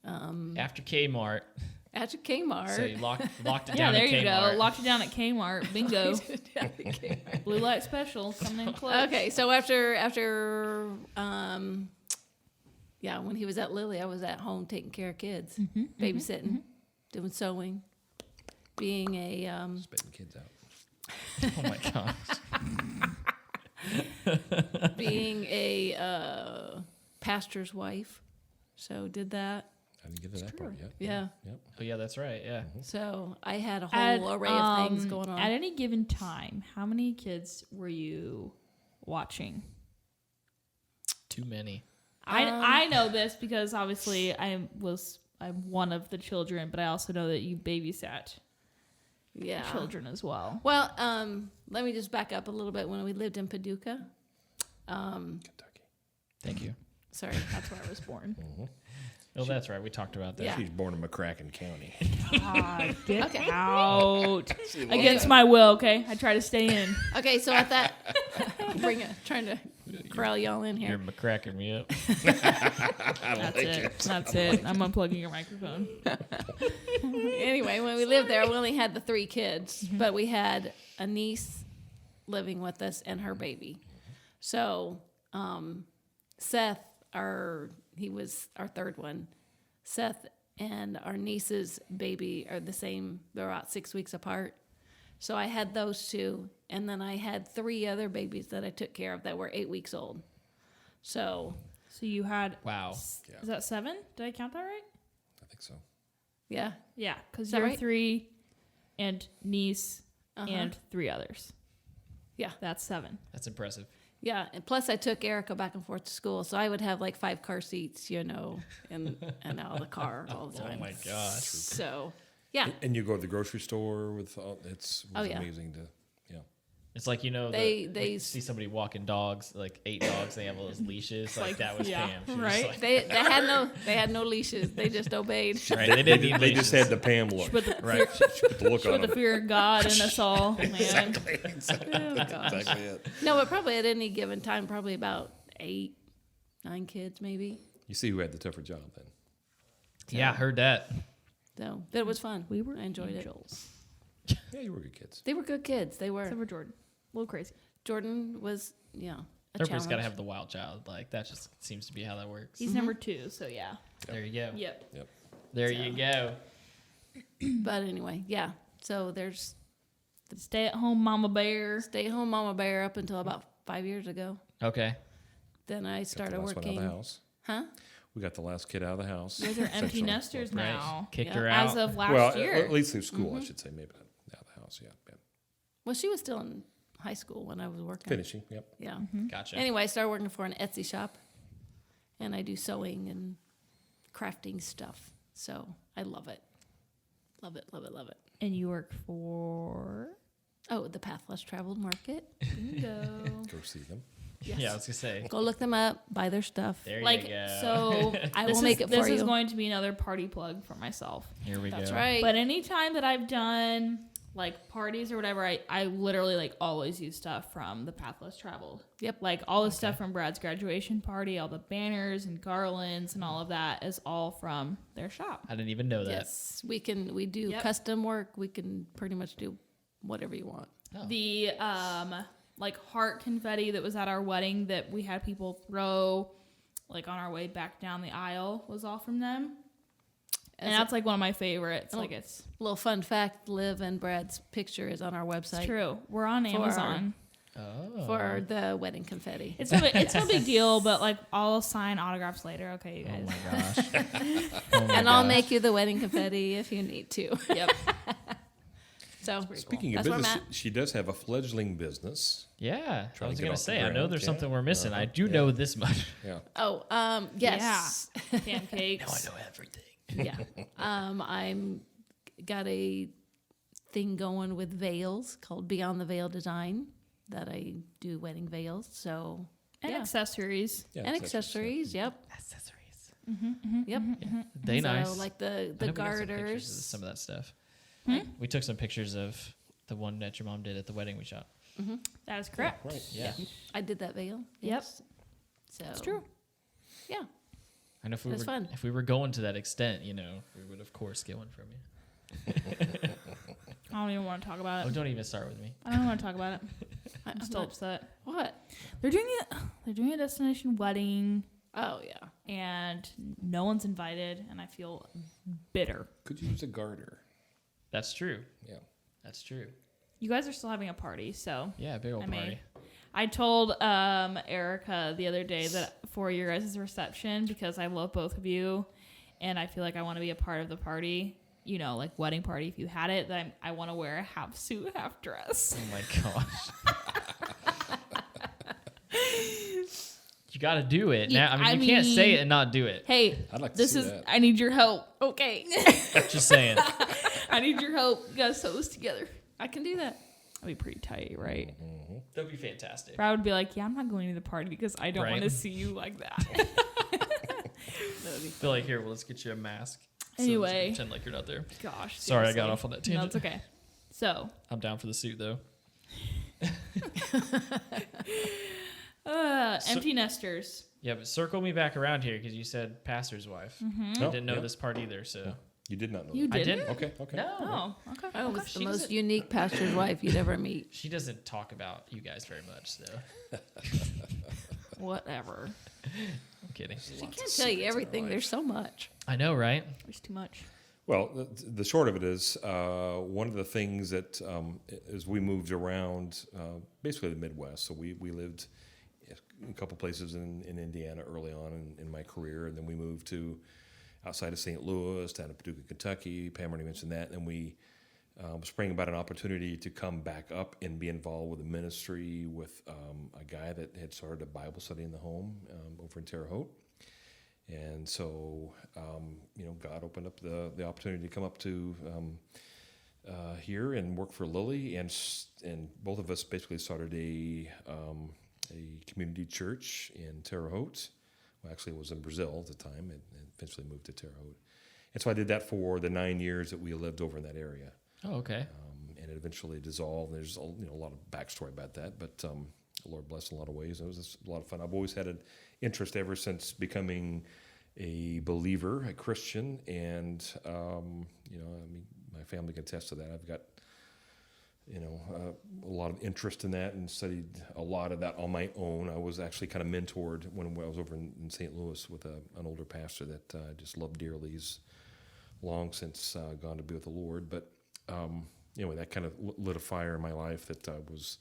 After Kmart, at your Kmart. so you locked it Yeah, down there at you Kmart. go. Locked it down at Kmart. Bingo. Blue light special coming in close. Okay, so after when he was at Lily, I was at home taking care of kids, babysitting, doing sewing, being a Spitting kids out. Oh my gosh. being a pastor's wife. So did that. I didn't get to that part yet. Yeah. Yep. Oh yeah, that's right. Yeah. So I had a whole array of things going on. At any given time, how many kids were you watching? Too many. I know this because obviously I'm one of the children, but I also know that you babysat Yeah. children as well. Well, let me just back up a little bit. When we lived in Paducah, Kentucky. Thank you. sorry, That's where I was born. Oh, that's right. We talked about that. Yeah. She's born in McCracken County. God, get Okay. out against my will. Okay, I try to stay in. okay, so at that, trying to corral y'all in You're here. cracking me up. That's it. That's it. I'm unplugging your microphone. Anyway, when we lived there, we only had the 3 kids, but we had a niece living with us and her baby. So, Seth, he was our third one. Seth and our niece's baby are the same. They're about 6 weeks apart. So I had those 2, and then I had 3 other babies that I took care of that were 8 weeks old. So, So you had Wow. Is that 7? Did I count that right? I think so. yeah. Yeah, because that you're right? 3 and niece and 3 others. Yeah. That's 7. That's impressive. Yeah, and plus I took Erica back and forth to school, so I would have like 5 car seats, and out of the car all the time. Oh my gosh. So, yeah, And you go to the grocery store with it was yeah. amazing to It's like, They see somebody walking dogs, like 8 dogs, they have all those leashes. Like that was yeah, Pam. She was right? like- they had no leashes. They just obeyed. right. They didn't need They just leashes. had the Pam look. But the, Right. She put the look on with the them. fear of God in us all, man. Exactly Oh, gosh. exactly it. No, but probably at any given time, probably about 8, 9 kids maybe. You see who had the tougher job then. Yeah, I heard that. So, but it was fun. We were I enjoyed angels. Yeah, you were good kids. it. They were good kids. They were. Except for Jordan. A little crazy. Jordan was, a Everybody's challenge. got to have the wild child. Like that just seems to be how that works. He's number 2, so yeah. There you go. Yep. Yep. There you go. But anyway, yeah. So there's Stay at home, Mama Bear. stay-at-home mama bear up until about 5 years ago. Okay. Then I Got started the last one out working. of the house. Huh? We got the last kid out of the house. You guys are empty essentially. nesters Right. now. Kicked Yeah. her out. As of last Well, year. at least through school, I should say. Maybe not out of the house. Yeah. Well, she was still in high school when I was working. Finishing. Yep. Yeah. Gotcha. Anyway, I started working for an Etsy shop, and I do sewing and crafting stuff. So I love it. Love it, love it, love it. And you work for Oh, the Path Less Traveled Market. Bingo. Go see them. Yes. Yeah, I was gonna say. Go look them up, buy their stuff. There Like you go. so I this will make is, it this for is you. going to be another party plug for myself. Here we That's go. right. But anytime that I've done like parties or whatever, I literally like always use stuff from the Path Less Traveled. Yep. Like all the stuff from Brad's graduation party, all the banners and garlands and all of that is all from their shop. I didn't even know that. Yes, we do Yep. custom work. We can pretty much do whatever you want. Oh. The like heart confetti that was at our wedding that we had people throw like on our way back down the aisle was all from them. And As that's like one of my favorites. Oh. Like it's Little fun fact: Liv and Brad's picture is on our website true. We're on For- Amazon. Oh. for the wedding confetti. It's no big deal, but like I'll sign autographs later. Okay, you Oh guys. my gosh. Oh my And I'll gosh. make you the wedding confetti if you need to. Yep. So Speaking of That's where I'm business, at. she does have a fledgling business. Yeah, I Trying was to get gonna off the say. I know ground, there's yeah. something we're missing. I do Yeah. know this much. Yeah. yes, Pancakes. everything. yeah. I'm got a thing going with veils called Beyond the Veil Design that I do wedding veils. So And yeah. accessories. Yeah, and accessories. Yep. Accessories. Yep. They So nice. like the I hope we got some pictures of garters. some of that stuff. We took some pictures of the one that your mom did at the wedding we shot. That is correct. Right. Yeah. I did that veil. Yep. Yes. So It's true. Yeah. I know It was fun. if we were going to that extent, you know, we would of course get one from you. I don't even want to talk about Oh, it. don't even start with me. I don't want to talk about it. I'm I'm still not- upset. What? They're doing a destination wedding, Oh yeah. and no one's invited, and I feel bitter. Could you use a garter? That's true. Yeah. That's true. You guys are still having a party, so Yeah, big old I mean, party. I told Erica the other day that for your guys' reception, because I love both of you, and I feel like I want to be a part of the party. You know, like wedding party. If you had it, then I want to wear a half suit, half dress. Oh my gosh. You got to do it. Yeah, Now, I mean, I you can't say mean- it and not do it. Hey, I'd like to this see is. that. I need your help. Okay, Just saying. I need your help. You gotta sew this together. I can do that. That'd be pretty tight, right? That'd be fantastic. But I would be like, yeah, I'm not going to the party because I don't Right. want to see you like that. I feel like, here, well, let's get you a mask. Anyway. pretend like you're not there. Gosh. Sorry, I got seriously. off on that No, tangent. it's okay. So, I'm down for the suit, though. empty nesters. Yeah, but circle me back around here because you said pastor's wife. I Oh, didn't know yeah. this part either, so. You did not know. You that. I didn't? didn't. Okay. Okay. No. Oh, okay. I was gosh, the she most doesn't- unique pastor's wife you'd ever meet. She doesn't talk about you guys very much, so. Whatever. I'm kidding. She can't tell you everything. There's so much. I know, right? There's too much. Well, the short of it is one of the things that as we moved around, basically the Midwest. So we lived a couple places in Indiana early on in my career, and then we moved to outside of St. Louis, down to Paducah, Kentucky. Pam already mentioned that, and we was praying about an opportunity to come back up and be involved with a ministry with a guy that had started a Bible study in the home over in Terre Haute. And so, God opened up the opportunity to come up to here and work for Lily, and both of us basically started a community church in Terre Haute. Well, actually, it was in Brazil at the time, and eventually moved to Terre Haute. And so I did that for the 9 years that we lived over in that area. Oh, okay. And it eventually dissolved. There's a lot of backstory about that, but the Lord blessed in a lot of ways. It was just a lot of fun. I've always had an interest ever since becoming a believer, a Christian, and my family can attest to that. I've got a lot of interest in that and studied a lot of that on my own. I was actually kind of mentored when I was over in St. Louis with an older pastor that I just loved dearly. He's long since gone to be with the Lord, but anyway, that kind of lit a fire in my life that I was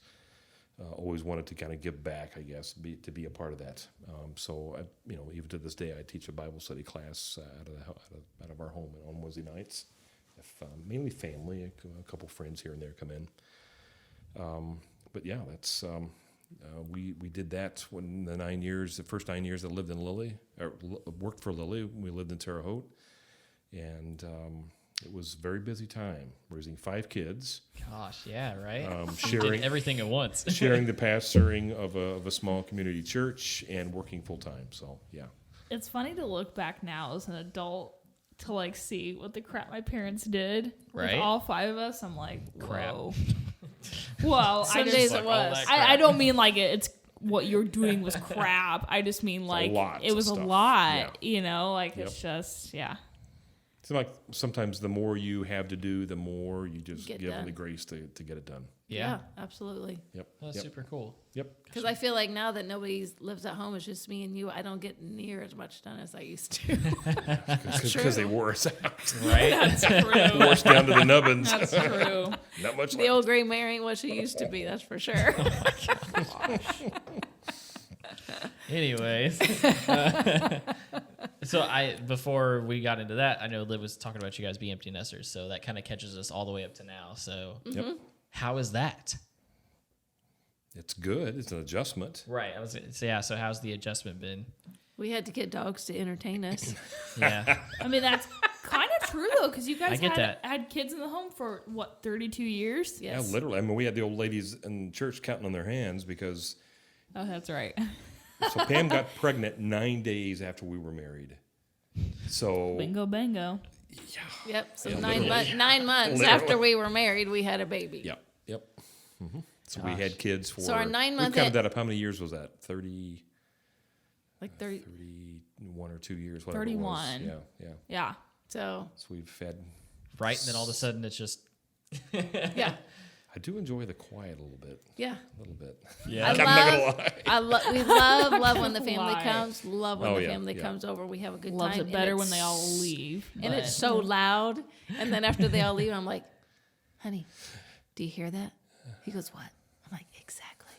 always wanted to kind of give back, I guess, to be a part of that. So even to this day, I teach a Bible study class out of our home on Wednesday nights. Mainly family, a couple friends here and there come in. But yeah, that's we did that when the first 9 years I lived in Lily, or worked for Lily. We lived in Terre Haute, and it was a very busy time, raising 5 kids, Gosh, yeah, right? You sharing did everything at once. sharing the pastoring of a small community church, and working full time. So yeah, It's funny to look back now as an adult to like see what the crap my parents did. Right. With all 5 of us, I'm like, Crap. whoa. Well, Some I days just, it was. I don't mean like it's what you're doing was crap. I just mean like lot it was of a stuff. lot, Yeah. like Yep. it's just, yeah. it's like sometimes the more you have to do, the more you just Get give done. the grace to get it done. Yeah. Absolutely. Yep. That's Yep. super cool. Yep. Because I feel like now that nobody lives at home, it's just me and you. I don't get near as much done as I used to. Because they wore us out. Right? That's true. Wore us down to the nubbins. That's true. Not much The left. old gray Mary ain't what she used to be. That's for sure. Anyways. So before we got into that, I know Liv was talking about you guys being empty nesters, so that kind of catches us all the way up to now. So Yep. how is that? It's good. It's an adjustment. Right. I was gonna say, yeah, so how's the adjustment been? We had to get dogs to entertain us. Yeah. I mean, that's kind of true though, because you guys I get that. had kids in the home for what, 32 years? Yes. Yeah, literally. I mean, we had the old ladies in church counting on their hands because Oh, that's right. so Pam got pregnant 9 days after we were married. So Bingo, bango. Yep. So Yeah, 9 months after we were married, we had a baby. Yep. So we had kids for. So our 9 month We counted that up. How many years was that? 30. Like 30. 31 or 2 years. Whatever 31. It was. Yeah. Yeah. So So we've had. Right, and then all of a sudden it's just yeah, I do enjoy the quiet a little bit. yeah. A little bit. yeah. I'm not gonna lie. We love when the family Lie. comes. Love when Oh, the yeah, family yeah. comes over. We have a good Loves time. it and better when it's they all leave. And but- it's so loud. And then after they all leave, I'm like, honey, do you hear that? He goes, what? I'm like, exactly.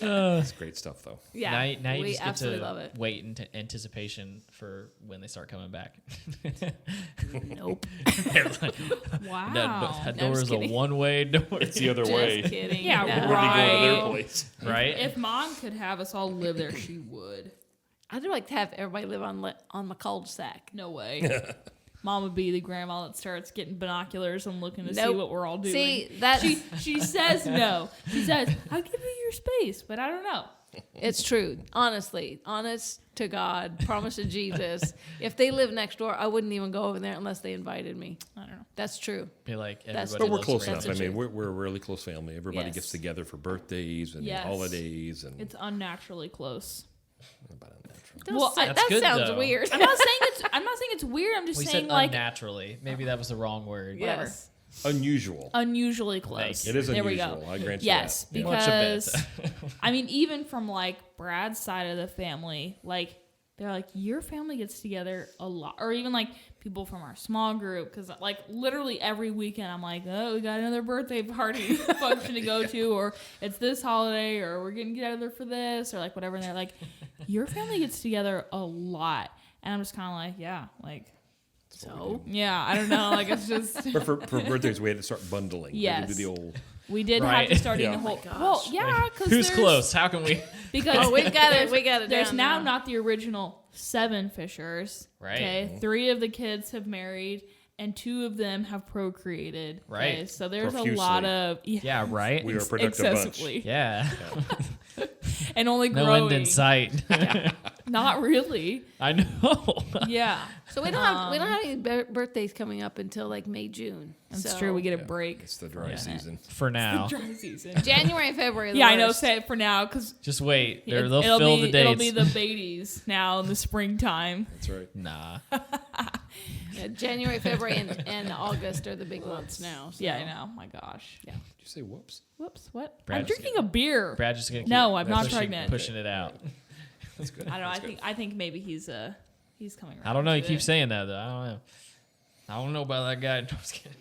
It's great stuff, though. Yeah, Now you we just get absolutely to love it. wait in anticipation for when they start coming back. Nope. Wow. That No, I'm door just is a kidding. one-way door. It's the other Just way. kidding. Yeah, No. We're already going to their Right. place. Right? If Mom could have us all live there, she would. I'd like to have everybody live on my cul-de-sac. No way. Mom would be the grandma that starts getting binoculars and looking to see Nope. what we're all doing. See, that's She says no. She says, I'll give you your space, but I don't know. it's true. Honestly, honest to God, promise to Jesus. If they live next door, I wouldn't even go over there unless they invited me. I don't know. That's true. Be like That's- everybody But we're loves close Randy. enough. I mean, true. we're a really close family. Everybody Yes. gets together for birthdays and Yes. holidays and It's unnaturally close. about unnatural. Well, That That's good, sounds though. weird. I'm not saying it's weird. I'm just We saying said like unnaturally. Maybe that was the wrong word. whatever. Yes. Unusual. Unusually close. It is There unusual. we go. I grant you Yes, that. Yeah. Much a bit. because I mean, even from like Brad's side of the family, like they're like your family gets together a lot, or even like people from our small group, because like literally every weekend I'm like, oh, we got another birthday party function to go to, or it's this holiday, or we're getting together for this, or like whatever. And they're like, your family gets together a lot, and I'm just kind of like, yeah, like. So Yeah, I don't know. Like it's just But for birthdays, we had to start bundling. We had to Yes. do the old. we did have Right. to start eating Yeah. the whole. Oh my Well, gosh. yeah, because Who's close? How can we? Because oh, we got it. there's down now not the original 7 Fishers. Right. Okay, 3 of the kids have married, and 2 of them have procreated. Right. Okay, so there's Profusely. a lot of Yeah, right. We are a productive bunch. excessively, Yeah. and only No growing. end in sight. Not really. I know. Yeah, So we don't have any birthdays coming up until like May, June. that's So true. We get a break. It's the dry Yeah. season. For now. Dry season. January and February. Are the Yeah, I know. worst. Say it for now, because Just wait. They'll it'll fill be the dates. it'll be the babies now in the springtime. That's right. Nah. Yeah, January, February, and August are the big months now. So. Yeah, I know. My gosh. Yeah. Did you say whoops? Whoops. What? Brad I'm just drinking a beer. Brad just gonna keep No, I'm not pushing, pregnant. pushing it out. That's good. I don't know. That's good. I think maybe he's coming around. I don't know. You to keep it. saying that though. I don't know. I don't know about that guy. No, I'm just kidding.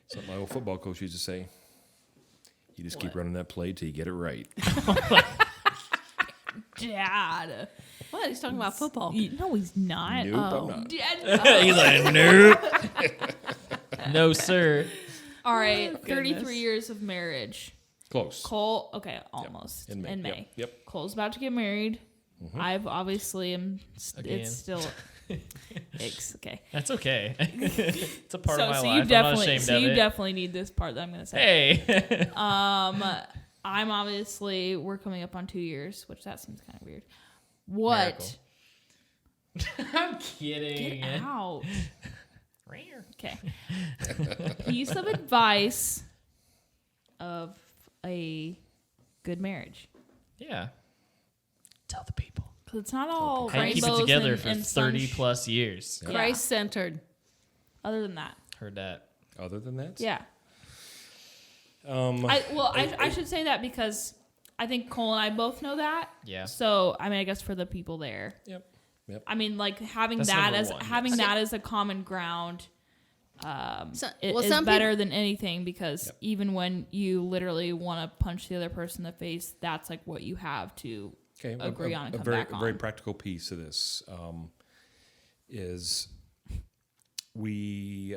Something my old football coach used to say. You just keep What? running that play till you get it right. Dad. What? He's talking about football. No, he's not. Nope, I'm Oh. not. Dad. He's like, nope. No, sir. All right. goodness. 33 years of marriage. Close. Cole. Okay, almost In May. Yep. Cole's about to get married. I've obviously am. Again. It's still. It's okay. That's okay. It's a part of my so life. you I'm not definitely, ashamed so of you it. definitely need this part that I'm gonna say. Hey. I'm obviously we're coming up on 2 years, which that seems kind of weird. What? Miracle. I'm kidding. Get out. Okay. Piece of advice of a good marriage. Yeah. Tell the people. Because it's not all How you keep rainbows it together and, for and 30 plus years. Yeah. Christ centered. Other than that. Heard that. Other than that? Yeah. Um, I should say that because I think Cole and I both know that. Yeah. So, I mean, I guess for the people there. Yep. Yep. I mean, like having That's that number as one, having yes. that as a common ground So, is some better than anything because Yep. even when you literally want to punch the other person in the face, that's like what you have to Okay, agree on and come very, back a very on. practical piece of this is we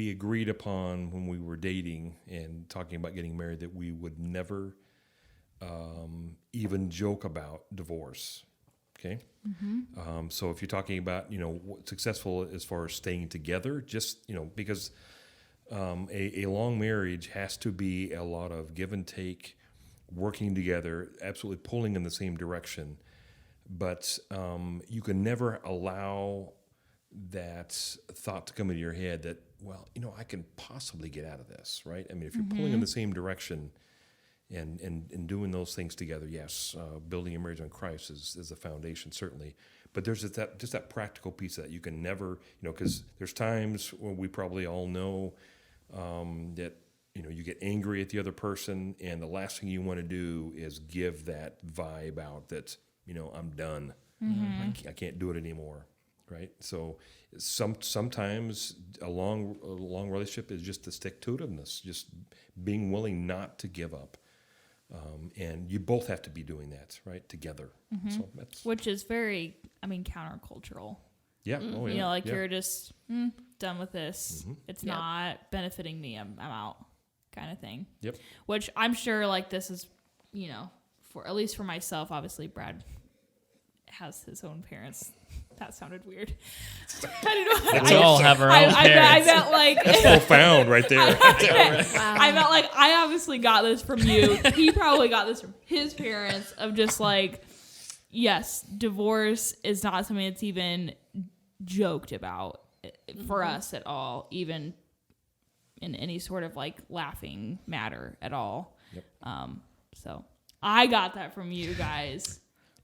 agreed upon when we were dating and talking about getting married that we would never even joke about divorce. Okay, so if you're talking about what's successful as far as staying together, just because a long marriage has to be a lot of give and take, working together, absolutely pulling in the same direction. but you can never allow that thought to come into your head that, well, I can possibly get out of this, right? I mean, if you're pulling in the same direction and doing those things together, yes, building a marriage on Christ is the foundation, certainly. But there's just that practical piece that you can never, because there's times when we probably all know that, you get angry at the other person, and the last thing you want to do is give that vibe out that, I'm done. I can't do it anymore, right? So sometimes a long relationship is just the stick-to-itiveness, just being willing not to give up. And you both have to be doing that, right, together. So Which is very, countercultural. Yeah. Oh, yeah. You're just done with this. It's not benefiting me. I'm out, kind of thing. Yep. Which I'm sure, this is, for at least for myself. Obviously, Brad has his own parents. That sounded weird. I don't know. We all have our own parents. I meant That's profound right there. I meant I obviously got this from you. He probably got this from his parents of just yes, divorce is not something that's even joked about for us at all, even in any sort of laughing matter at all. Yep. So I got that from you guys.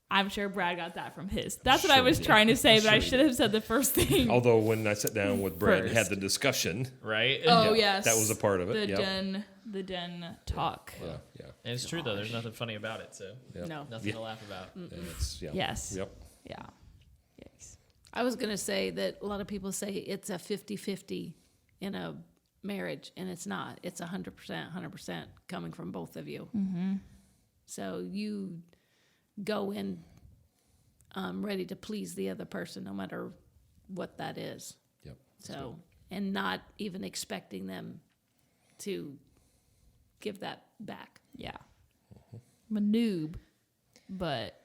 I'm sure Brad got that from his. That's what I was trying to say, but I should have said the first thing. Although when I sat down with Brad and had the discussion, right? Oh, yeah, yes. that was a part of it. The den talk. Yeah. And it's true, though. There's nothing funny about it, so No. nothing to laugh about. Yes. Yep. Yeah. Yikes. I was going to say that a lot of people say it's a 50-50 in a marriage, and it's not. It's 100% coming from both of you. So you go in ready to please the other person, no matter what that is. Yep. So, and not even expecting them to give that back. Yeah. I'm a noob, but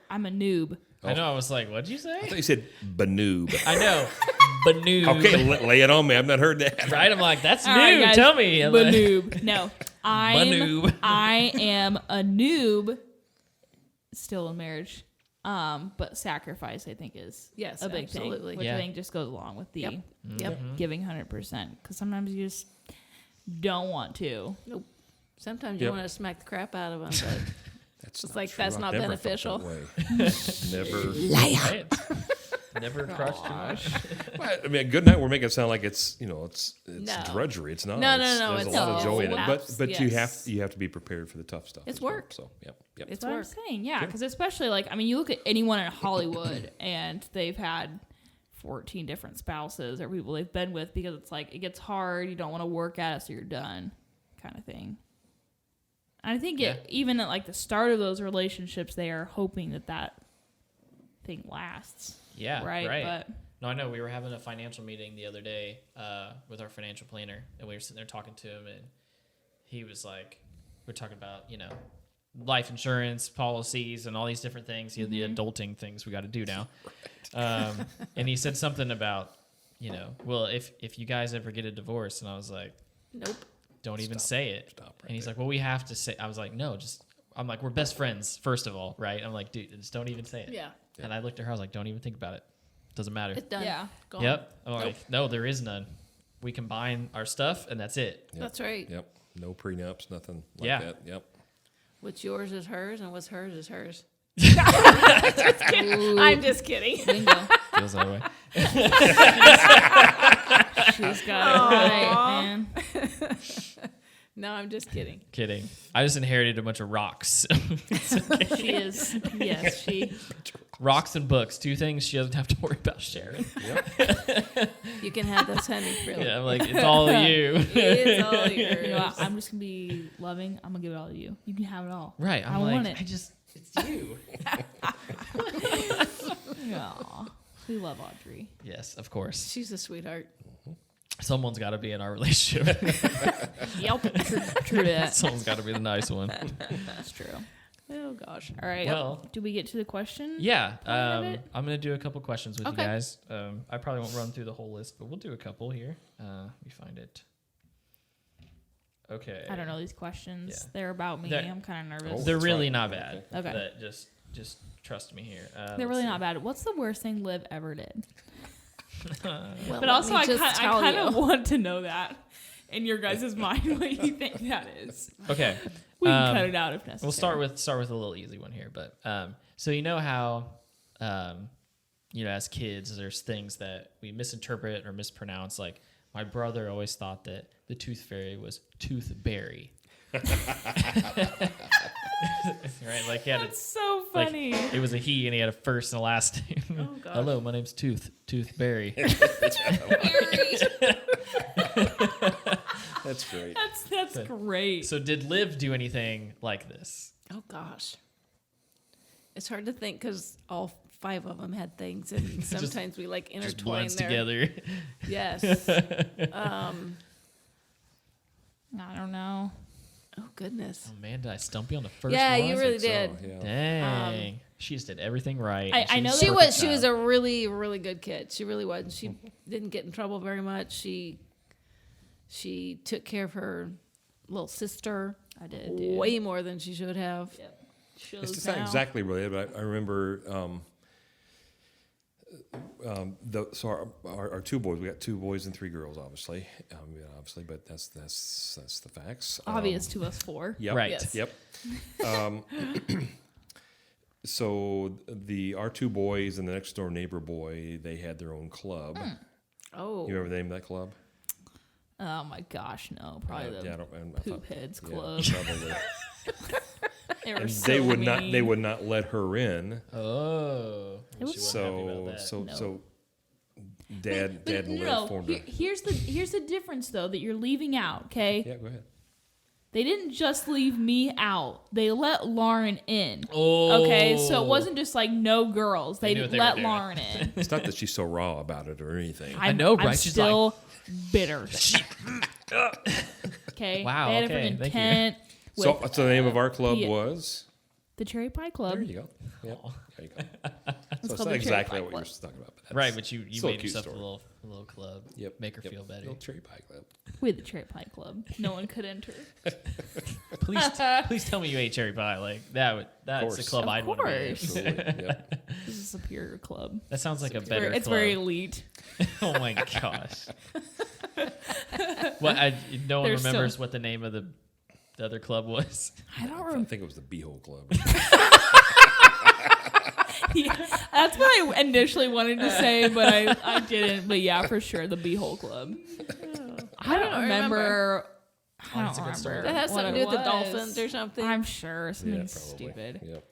I'm a noob. I know. I was like, what'd you say? I thought you said banoob. I know. Banoob. Okay, lay it on me. I've not heard that. Right? I'm like, that's All new. right, guys, Tell me. Banoob. No. Banoob. I am a noob still in marriage. But sacrifice, I think, is Yes, a big absolutely. thing, which I think just goes along with the Yep. giving 100%. Because sometimes you just don't want to. Nope. Sometimes you want to smack the crap out of them, but That's it's not true. that's I've not never beneficial. felt that way. Never. Right? Never crushed too much. Well, I mean, good night. We're making it sound like it's it's No. drudgery. It's not. No, There's it's a lot of joy in it, laughs, but yes. you have to be prepared for the tough stuff. It's as well. work. So yep. It's That's what I'm work. saying, yeah. Because especially, you look at anyone in Hollywood and they've had 14 different spouses or people they've been with because it's it gets hard. You don't want to work at it, so you're done kind of thing. And I think even at the start of those relationships, they are hoping that thing lasts. Yeah. Right. But No, I know. We were having a financial meeting the other day with our financial planner, and we were sitting there talking to him, and he was like, we're talking about, life insurance policies and all these different things, the adulting things we got to do now. And he said something about, well, if you guys ever get a divorce, and I was like, Nope. don't even say it. Stop right and he's there. like, well, we have to say. I was like, no, I'm like, we're best friends, first of all, right? I'm like, dude, just don't even say it. Yeah. And I looked at her, I was like, don't even think about it. Doesn't matter. It's done. Yeah. Gone. Yep. I'm like, no, there is none. We combine our stuff, and that's it. Yep. That's right. Yep. No prenups. Nothing like Yeah. that. Yep. What's yours is hers, and what's hers is hers. I'm just kidding. bingo. Feels that way. She's got it right, man. No, I'm just kidding. Kidding. I just inherited a bunch of rocks. She is. Yes, she. Rocks and books. Two things she doesn't have to worry about sharing. You can have this, honey. Really. Yeah, I'm like, it's all you. It's all yours. You know, I'm just gonna be loving. I'm gonna give it all to you. You can have it all. Right. I'm I like, want it. it's you. Aw, we love Audrey. Yes, of course. She's a sweetheart. Someone's got to be in our relationship. Yep. True that. Someone's got to be the nice one. That's true. Oh gosh. All right. Well, do we get to the question? Yeah. Part of it? I'm going to do a couple questions with Okay. you guys. I probably won't run through the whole list, but we'll do a couple here. Let me find it. Okay. I don't know these questions. Yeah. They're about me. They're- I'm kind of nervous. They're that's really right. not bad. Okay. But just Just trust me here. They're really not bad. What's the worst thing Liv ever did? Well, But also, I kind of you. want to know that in your guys' mind what you think that is. Okay. We can cut it out if necessary. We'll start with a little easy one here, but so you know how as kids there's things that we misinterpret or mispronounce. Like my brother always thought that the tooth fairy was toothberry. Right, like he had That's so funny. It was a he, and he had a first and a last name. Oh, gosh. Hello, my name's Toothberry. That's great. That's great. So did Liv do anything like this? Oh gosh, it's hard to think because all 5 of them had things, and sometimes we like intertwine Just blends their, together. Yes. I don't know. Oh goodness. Oh man, did I stump you on the first Yeah, one? you really So, did. yeah. Dang. She just did everything right. I know She that- was. She was a really, really good kid. She really was. She didn't get in trouble very much. She took care of her little sister. I did, dude. Way more than she should have. Yep. It's just not exactly related, but I remember. So our 2 boys, we got 2 boys and 3 girls, obviously, but that's the facts. Obvious to us 4. Yep. Right. Yes. Yep. So our 2 boys and the next door neighbor boy, they had their own club. Oh. You remember the name of that club? Oh my gosh, no. Probably the I Poop Heads yeah, Club. probably. They were And so they would mean. not let her in. Oh. It was- She wasn't happy about that. So Dad But and Liv no, formed a. here's the difference though that you're leaving out. Okay, Yeah, go ahead. they didn't just leave me out; they let Lauren in. Oh. Okay, so it wasn't just like no girls; They they knew what they let were doing. Lauren in. It's not that she's so raw about it or anything. I'm, know, I'm right? She's still bitter. Okay. Wow, They had okay, a different thank you. intent. So with, the name of our club yeah. was. the Cherry Pie Club. There you go. Yep. There you go. So it's called not the exactly Cherry what Pie you're Club. talking about. But Right, but you still a made cute yourself story. a little club. Yep. Make her feel better. Little Cherry Pie Club. We had the Cherry Pie Club. No one could enter. Please tell me you ate cherry pie. Like that's a course. club Of I'd want to be in. course. Absolutely. Yep. This is a superior club. That sounds like a better It's club. very elite. Oh my gosh. No one They're so- remembers what the name of the other club was. I don't I remember. think it was the Beehole Club. Yeah, that's what I initially wanted to say, but I didn't. But yeah, for sure, the Beehole Club. I don't remember. I that's a don't good story. remember. That has what something to it do with the was. dolphins or something. I'm sure something Yeah, probably. stupid. Yep.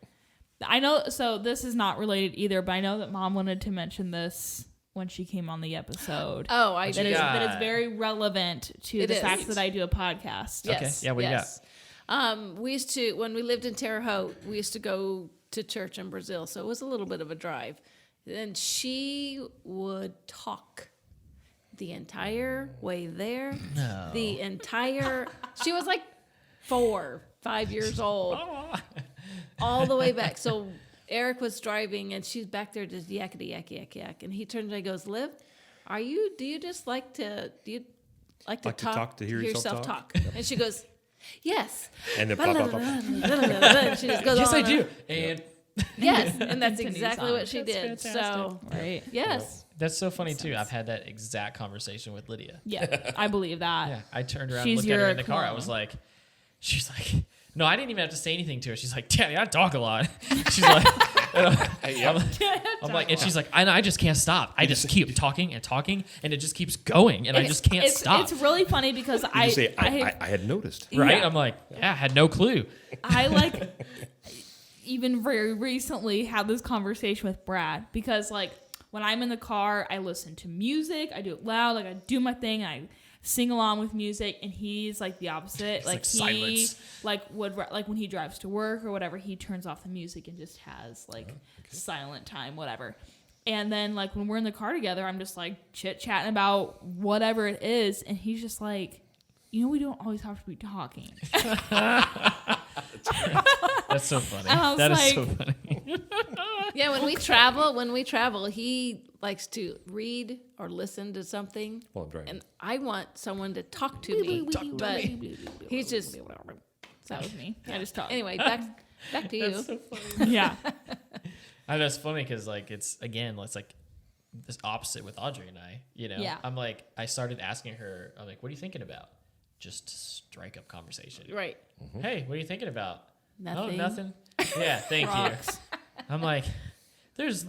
I know. So this is not related either, but I know that Mom wanted to mention this when she came on the episode. Oh, I That did. is, got? that is very relevant to It the is. fact that I do a podcast. Yes. Okay, yeah, what do you got? We used to, when we lived in Terre Haute, we used to go to church in Brazil, so it was a little bit of a drive. And she would talk the entire way there. No. The entire, she was like 4, 5 years old, all the way back. So Eric was driving, and she's back there just yakety yak yak yak, and he turns and goes, "Liv, do you like to talk to hear yourself talk?" And she goes, "Yes." And then pop, pop, pop. And she just goes Yes, on I and do. on. And Yes, and that's Continues exactly on. what she did. So, Right. yes. that's so funny too. I've had that exact conversation with Lydia. Yeah, I believe that. Yeah, I turned around She's and looked at her your in the car. I clone. was like, she's like, no, I didn't even have to say anything to her. She's like, Daddy, I talk a lot. She's like, I'm like, and she's like, I just can't stop. I just keep talking and talking, and it just keeps going, and I just can't stop. It's really funny because You just say, I I had noticed. Right? yeah. I'm like, yeah, I had no clue. I like even very recently had this conversation with Brad because like when I'm in the car, I listen to music, I do it loud, like I do my thing, I sing along with music, and he's like the opposite. Like he silence. would when he drives to work or whatever, he turns off the music and just has like silent time, whatever. And then like when we're in the car together, I'm just like chit chatting about whatever it is, and he's just like, we don't always have to be talking. That's so funny. And I was That is like- so funny. Yeah, when we travel, he likes to read or listen to something. Well, I'm driving. And I want someone to talk to me. But he's just That was me. I just talked. anyway, Back to you. That's so funny. Yeah. I know it's funny because like it's like this opposite with Audrey and I. You know, Yeah. I'm like I started asking her. I'm like, what are you thinking about? Just to strike up conversation. Right. Hey, what are you thinking about? Nothing. Oh, nothing. Yeah, thank Rocks. you. I'm like, if There's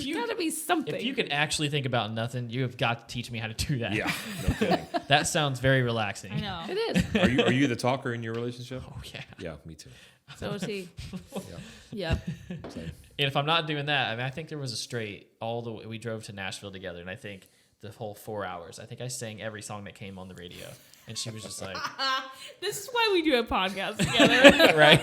you gotta be something. if you can actually think about nothing, you have got to teach me how to do that. Yeah, no kidding. That sounds very relaxing. I know. It is. Are you the talker in your relationship? Oh yeah. Yeah, me too. So is he. Yeah. Yep. Same. And if I'm not doing that, I mean, I think there was a straight all the way. We drove to Nashville together, and I think the whole 4 hours, I think I sang every song that came on the radio, and she was just like, This is why we do a podcast together. right?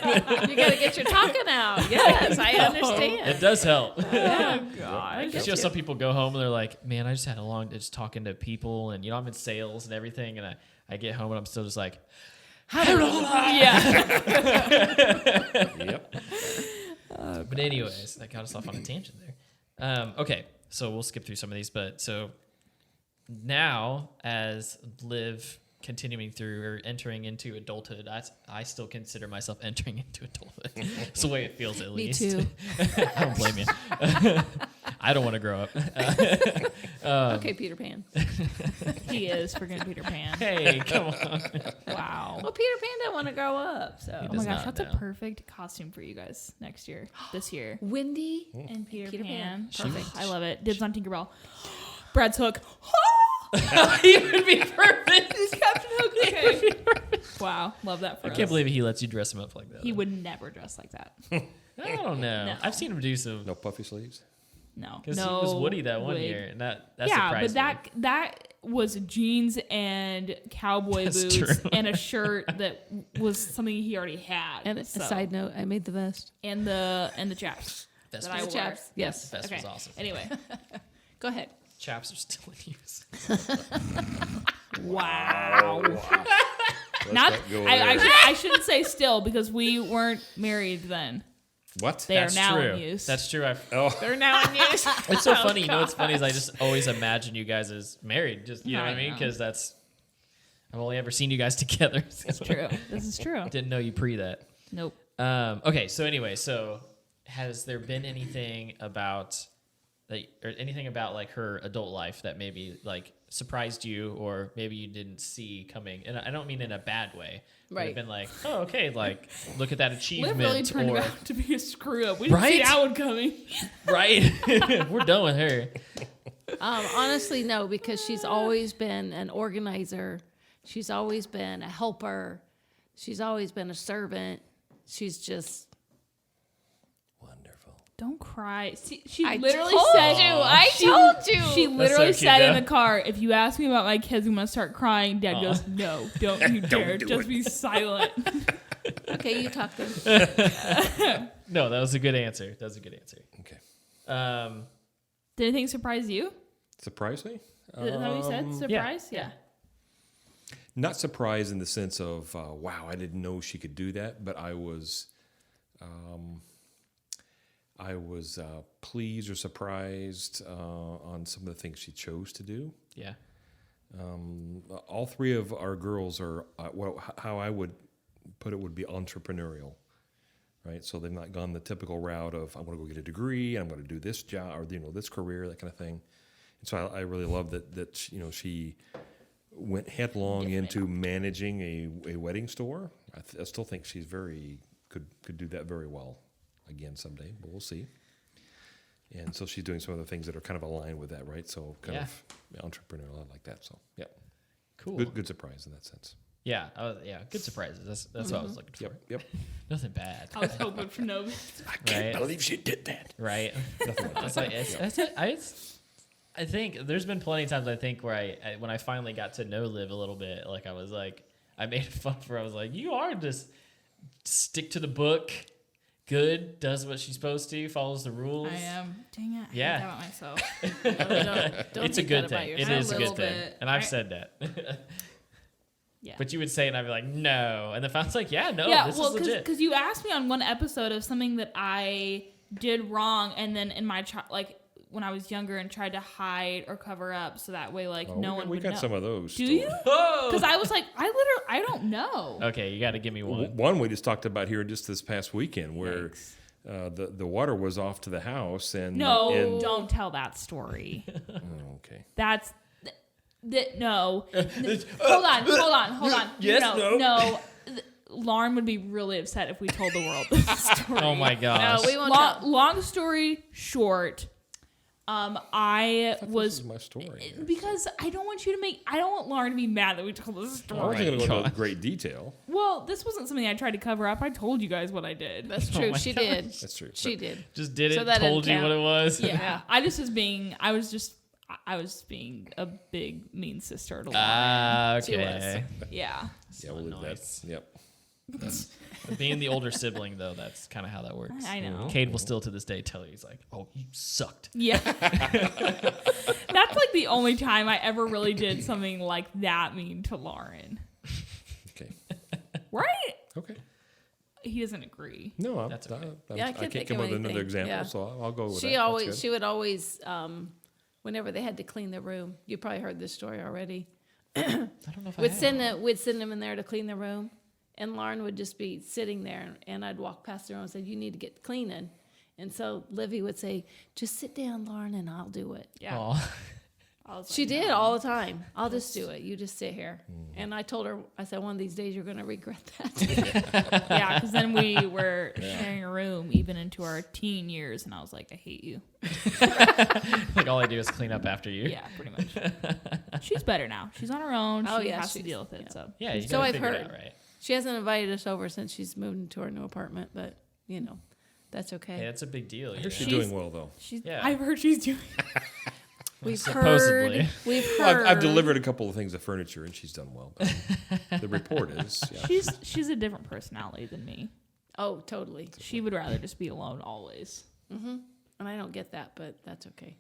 You gotta get your talking out. Yes, I understand. It does help. Oh God. You know, some people go home and they're like, man, I just had a long day just talking to people, and you know, I'm in sales and everything, and I get home and I'm still just like, Yeah. Yep. but anyways, that got us off on a tangent there. Okay, so we'll skip through some of these, but so now as Liv continuing through or entering into adulthood, I still consider myself entering into adulthood. It's the way it feels, at Me least. too. I don't blame you. I don't want to grow up. Okay, Peter Pan. He is freaking Peter Pan. Hey, come on. Wow. Well, Peter Pan didn't want to grow up, so. Oh my does gosh, not that's know. a perfect costume for you guys next year, this year. Wendy. And Peter, Peter Pan. Pan. Perfect. I love it. Dibs on Tinkerbell. Brad's Hook. He would be perfect. Captain Hook. Okay. Wow. Love that for I us. can't believe he lets you dress him up like that. He would never dress like that. I don't know. No. I've seen him do some. No puffy sleeves. No. Because No he was Woody that one wig. year, and that Yeah, surprised but me. that was jeans and cowboy That's boots true. and a shirt that was something he already had. And so. a side note, I made the vest. and the chaps Best that I was- wore. Chaps. Yes. Best Okay. was awesome. Anyway, Go ahead. Chaps are still in use. wow. Let's Not go I, there. I shouldn't say still because we weren't married then. What? They That's are now true. in use. That's true. Oh, They're now in use. It's so funny. You know what's funny is I just always imagine you guys as married. Just you know what I I mean? know. Because I've only ever seen you guys together. It's true. This is true. Didn't know you pre that. Nope. Okay. So anyway, has there been anything about or anything about like her adult life that maybe like surprised you, or maybe you didn't see coming? And I don't mean in a bad way. But Right. have been like, oh, okay, like look at that achievement, Liv really turned or out to be a screw up. We didn't see Right? that one coming. right? We're done with her. Honestly, no, because she's always been an organizer. She's always been a helper. She's always been a servant. She's just. wonderful. Don't cry. She I literally told said you. I told you. She That's literally so cute, said in though. the car, "If you ask me about my kids, I'm gonna start crying." Dad goes, "No, don't you dare. do Just it." be silent." Okay, you talk to him. No, that was a good answer. That was a good answer. Okay. Did anything surprise you? Surprise me? Is that what you said? Surprise? Yeah. Not surprised in the sense of, wow, I didn't know she could do that, but I was pleased or surprised on some of the things she chose to do. Yeah. All three of our girls are, how I would put it would be entrepreneurial, right? So they've not gone the typical route of, I'm going to go get a degree, and I'm going to do this job, or this career, that kind of thing. And so I really love that she went headlong into managing a wedding store. I still think she's could do that very well again someday, but we'll see. And so she's doing some of the things that are kind of aligned with that, right? So kind of entrepreneurial, I like that. So yeah, Cool. good surprise in that sense. Yeah. Good surprises. That's what I was looking for. Yep. Nothing bad. I was hoping for no. I can't Right. believe she did that. Right. Nothing like It's that. like I think there's been plenty of times I think where I when I finally got to know Liv a little bit, like I was like, I made fun for her. I was like, you are just stick to the book, good, does what she's supposed to, follows the rules. I am. Dang it. I Yeah. hate that about myself. Don't It's a think good that about thing. It yourself. is a little good thing. bit. And I've I- said that. Yeah. But you would say it and I'd be like, no. And the fountain's like, yeah, no, Yeah, this well, is legit. because you asked me on one episode of something that I did wrong, and then in my when I was younger and tried to hide or cover up so that way like no one we would got know. some of those. Do you? Oh! Because I was like, I don't know. Okay, you got to give me one. One we just talked about here just this past weekend where the water was off to the house and Don't tell that story. Oh, okay. That's no. Hold on. Yes, no. Lauren would be really upset if we told the world this story. Oh my gosh. No, we won't tell. Long story short, I This was is my story. because I don't want Lauren to be mad that we told this I story. wasn't going to go into gosh. great detail. Well, this wasn't something I tried to cover up. I told you guys what I did. That's true. my She gosh. did. That's true. She did. Just did So it, that told didn't you what count. it was. Yeah. I was being a big mean sister to Lauren. Okay. Yeah. Yeah, we'll leave Nice. that. Yep. Being the older sibling, though, that's kind of how that works. I know. Cade will still to this day tell you, he's like, oh, you sucked. Yeah. That's like the only time I ever really did something like that mean to Lauren. Okay. Right? Okay. He doesn't agree. No, That's okay. Yeah, I I can't can't think come of up with another anything. example, Yeah. so I'll go with that. She That's always, good. she would always, whenever they had to clean the room, you probably heard this story already. I don't know if We'd send them in there to clean the room, and Lauren would just be sitting there, and I'd walk past the room and say, "You need to get cleaning." And so Livy would say, "Just sit down, Lauren, and I'll do it." Yeah. Aw. I was She like, did no. all the time. I'll just do it. You just sit here. And I told her, I said, one of these days you're going to regret that. Yeah, because then we were sharing a room even into our teen years, and I was like, I hate you. Like, all I do is clean up after you. Yeah, pretty much. She's better now. She's on her own. Oh, She yeah, has to she's- deal with it. yeah. So Yeah, you So gotta I've figure it heard. out, right? She hasn't invited us over since she's moved into her new apartment, but, that's okay. Hey, that's a big deal. I You hear she's know? doing well, though. she's. Yeah. I've heard she's doing. We've Supposedly. heard. We've Well, heard. I've delivered a couple of things of furniture, and she's done well. But the report is, yeah. She's a different personality than me. Oh, totally. She would rather just be alone always. And I don't get that, but that's okay.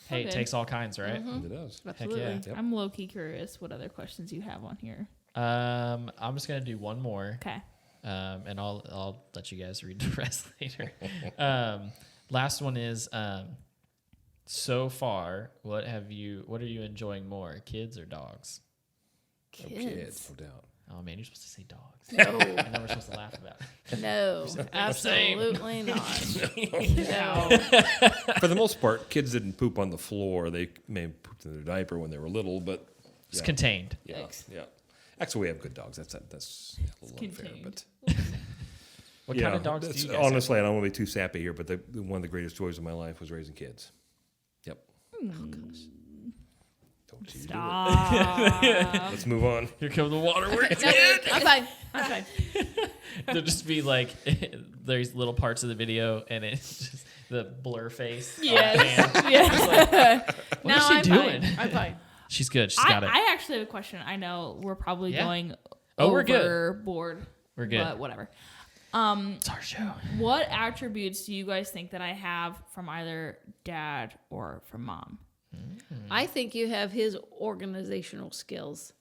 Hey, Okay. it takes all kinds, right? It does. Absolutely. yeah. Yep. I'm low key curious what other questions you have on here. I'm just gonna do one more, Okay. and I'll let you guys read the rest later. Last one is so far, what are you enjoying more, kids or dogs? Oh, kids, no doubt. Oh man, you're supposed to say dogs. No, I know we're supposed to laugh about it. no, absolutely not. No. For the most part, kids didn't poop on the floor. They may have pooped in their diaper when they were little, but It's yeah, contained. yeah, Thanks. yeah. Actually, we have good dogs. That's a little unfair, contained. but What yeah, kind of dogs do that's- you guys have? honestly, I don't want to be too sappy here, but one of the greatest joys of my life was raising kids. Yep. Don't you do Stop. it. Let's move on. Here come the waterworks. No, I'm fine. I'm fine. There'll just be like there's little parts of the video and it's just the blur face. Yes. Oh, man. Yes. What no, is she I'm doing? Fine. I'm fine. She's good. She's got it. I actually have a question. I know we're probably Yeah. going Oh, we're good. overboard. We're good. But whatever. It's our show. What attributes do you guys think that I have from either dad or from mom? I think you have his organizational skills,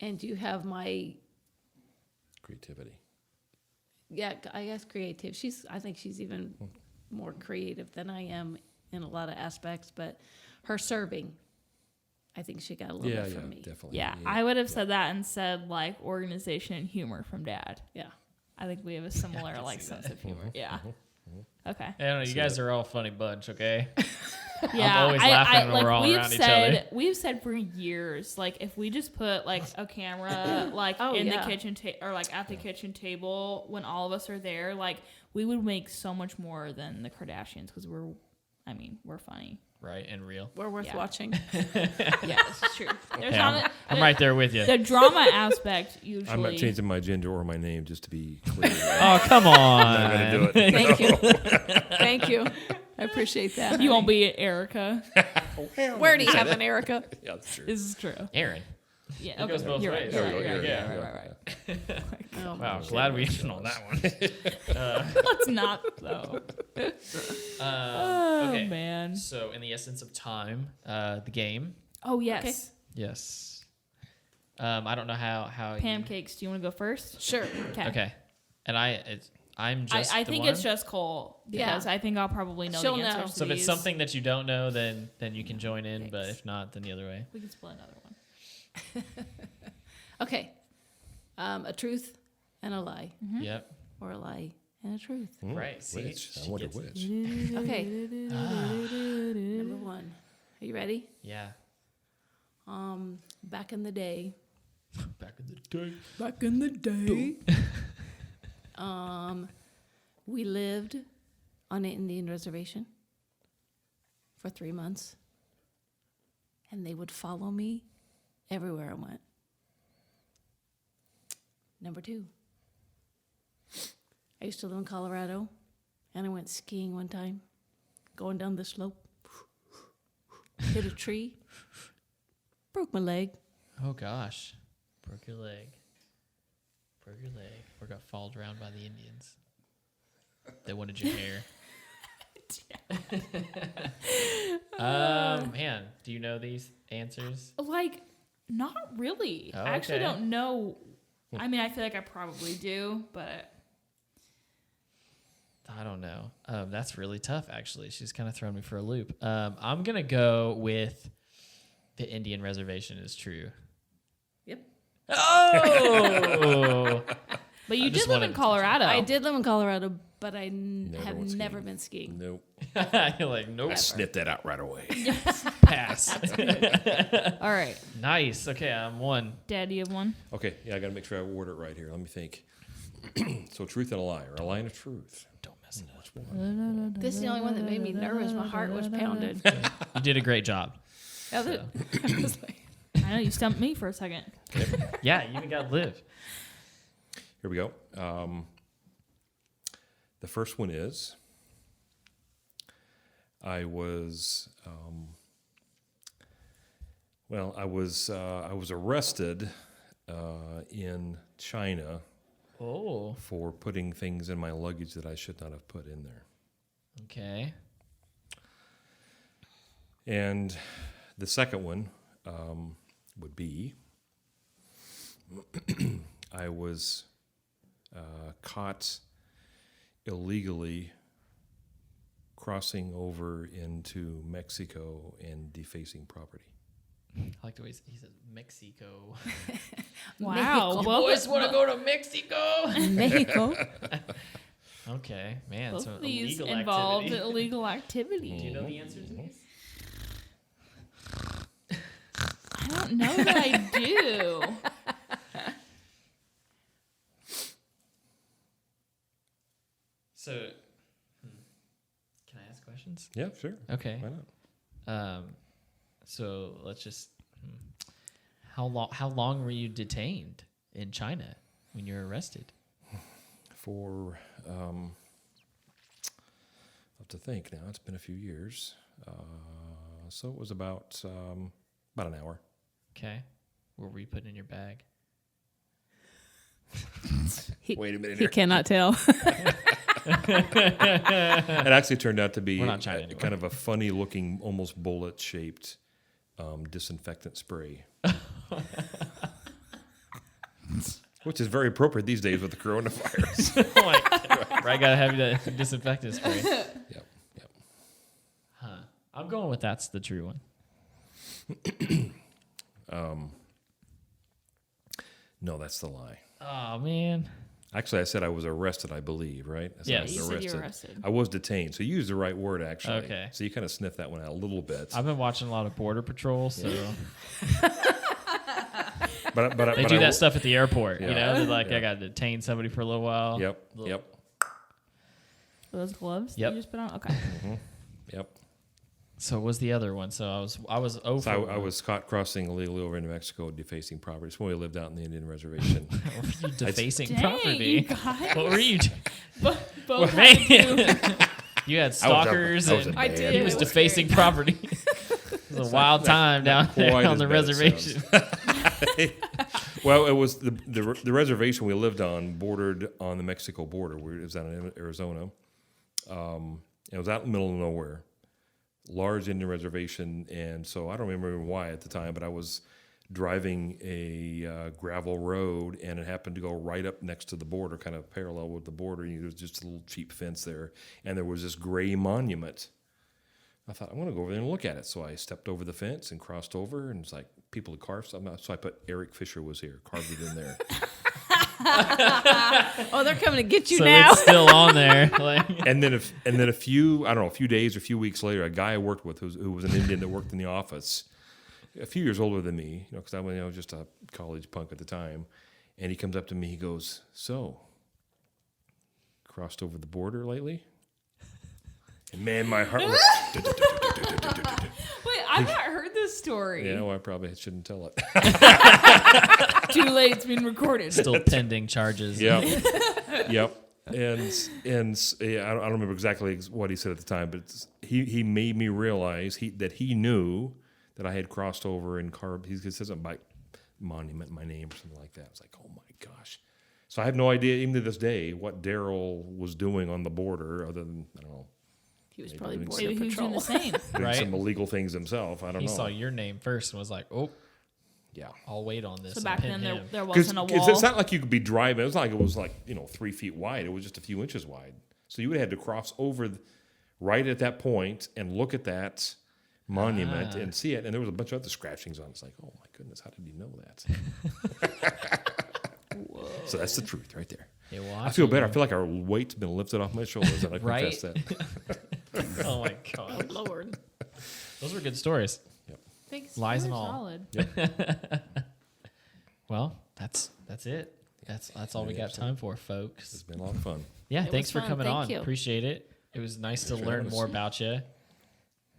and you have my Creativity. I guess creative. I think she's even more creative than I am in a lot of aspects. But her serving, I think she got a little bit from me. Definitely. Yeah, I would have said that and said like organization and humor from dad. Yeah. I think we have a similar like sense of humor. Yeah. Okay. I don't know. You guys are all a funny bunch, okay? Yeah, always laughing when we're all we've around each said, other. We've said for years, like if we just put like a camera like Oh, in yeah. the kitchen or like at the kitchen table when all of us are there, like we would make so much more than the Kardashians because we're funny. Right, and real. We're worth Yeah. watching. Yeah, this is true. There's Hey, not I'm right there with you. the drama aspect usually. I'm not changing my gender or my name just to be clear. Oh, come on. I'm not going to do it. Thank you. Thank you. I appreciate that. You won't be Erica. Where do you have an Erica? Yeah, that's true. This is true. Aaron. Yeah, It goes both you're ways. Right, There you're we right, go, you're yeah, right, yeah, right, right, right. Oh, Wow, glad we didn't know that one. Let's not though. Oh okay. man. So, in the essence of time, the game. Oh yes. Yes. I don't know how Pancakes. Do you want to go first? Sure. Okay. Okay. And I'm just I the think one? it's just Cole because Yeah. I think I'll probably know She'll the know. answers to So if it's these. something that you don't know, then you can join in. But if not, then the other way. We can split another one. Okay. A truth and a lie, Yep. or a lie and a truth. Right. See? Which? She I wonder gets it. which. Okay. Number one. Are you ready? Yeah. Back in the day. Back in the day. Back in the day. We lived on an Indian reservation for 3 months, and they would follow me everywhere I went. Number two, I used to live in Colorado, and I went skiing one time, going down the slope, hit a tree, broke my leg. Oh gosh. Broke your leg. Broke your leg. Or got followed around by the Indians. They wanted your hair. Man, do you know these answers? Like, not really. Oh, I actually okay. don't know. I mean, I feel like I probably do, but I don't know. That's really tough, actually. She's kind of thrown me for a loop. I'm going to go with the Indian reservation is true. Yep. Oh! but you I just did live in wanted- Colorado. I did live in Colorado, but I Never have went never skiing. been skiing. Nope. You're like, nope. I snipped that out right away. Pass. All right, Nice. Okay, I'm one. Dad, do you have one? Okay, yeah, I got to make sure I word it right here. Let me think. So, truth and a lie, or a lie and a truth. Don't mess it up. Which one? This is the only one that made me nervous. My heart was pounding. You did a great job. I was like, I know you stumped me for a second. Yeah, you even got Liv. Here we go. The first one is I was arrested in China Oh, for putting things in my luggage that I should not have put in there. okay. And the second one would be I was caught illegally crossing over into Mexico and defacing property. I like the way he says Mexico. Wow, Boys want to go to Mexico. Mexico. Okay, man. both So of these illegal involved activity. illegal activity. Do you know the answers to these? I don't know that I do. So, can I ask questions? Yeah, sure. Okay. Why not? So let's just. How long were you detained in China when you were arrested? For I'll have to think now. It's been a few years. So it was about an hour. Okay. What were you putting in your bag? Wait a minute He here. cannot tell. It actually turned out to be We're not China anymore. kind of a funny looking, almost bullet shaped disinfectant spray. Which is very appropriate these days with the coronavirus. Right, gotta have the disinfectant spray. Yep. Huh. I'm going with that's the true one. No, that's the lie. Oh man. Actually, I said I was arrested, I believe, right? I said I Yes. was You said you were arrested. I was detained. So you used the right word, actually. Okay. So you kind of sniffed that one out a little bit. I've been watching a lot of Border Patrol, so But they do that stuff at the airport. You Yeah. know, they're like, Yeah. I got to detain somebody for a little while. Yep. Little- Yep. Those gloves Yep. you just put on? Okay. Yep. So what was the other one? So I was over. So I was caught crossing illegally over into Mexico, defacing property. It's when we lived out in the Indian reservation. What were you defacing Dang, property? you guys. What were you? Both Man. had to. You had stalkers I was a and bad I did. he was It was defacing scary. property. It was a wild time down there quite on as the bad as it reservation. Well, it was the reservation we lived on bordered on the Mexico border. It was out in Arizona. It was out in the middle of nowhere. Large Indian reservation, and so I don't remember why at the time, but I was driving a gravel road, and it happened to go right up next to the border, kind of parallel with the border. And there was just a little cheap fence there, and there was this gray monument. I thought, I'm going to go over there and look at it. So I stepped over the fence and crossed over, and it's like people had carved something. So I put Eric Fisher was here, carved it in there. Oh, they're coming to get you So now. it's still on there. Like, And then a few days or a few weeks later, a guy I worked with who was an Indian that worked in the office, a few years older than me, because I was just a college punk at the time, and he comes up to me, he goes, "So, crossed over the border lately?" And man, my heart was. Wait, I've not heard this story. Yeah, well, I probably shouldn't tell it. Too late. It's been recorded. still pending charges. Yep. Yep. And yeah, I don't remember exactly what he said at the time, but he made me realize that he knew that I had crossed over and carved. He said something about monument, my name, or something like that. I was like, oh my gosh. So I have no idea, even to this day, what Daryl was doing on the border, other than I don't know, He was probably Maybe border Maybe he was doing patrol. the same. doing Right. some illegal things himself. I don't He know. saw your name first and was like, "Oh, Yeah. I'll wait on this." So and back pin then him. there Because wasn't a wall. it's not like you could be driving. It was like 3 feet wide. It was just a few inches wide. So you would have had to cross over right at that point and look at that monument and see it. And there was a bunch of other scratchings on it. It's like, oh my goodness, how did he know that? So that's the truth right there. Yeah, well, I feel better. I feel like our weight's been lifted off my shoulders, and I Right? confess that. Oh my god, Lord. those were good stories. Thanks. Lies and We're all. Solid. Well, that's it. That's all we got time for, folks. It's been a lot of fun. Yeah, It thanks was for fun. coming Thank on. you. Appreciate it. It was nice to for learn having more us. about you.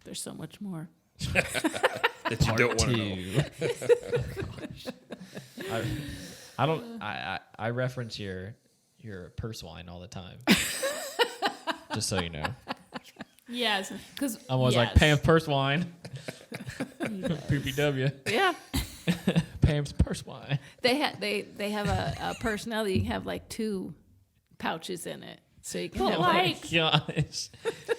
There's so much more. That you don't want to know. I don't. I reference your purse wine all the time. Just so you know, Yes, because I'm always like Pam's purse wine. PPW. Yeah. Pam's purse wine. They have a purse now that you can have like 2 pouches in it. So you can But have like, Gosh,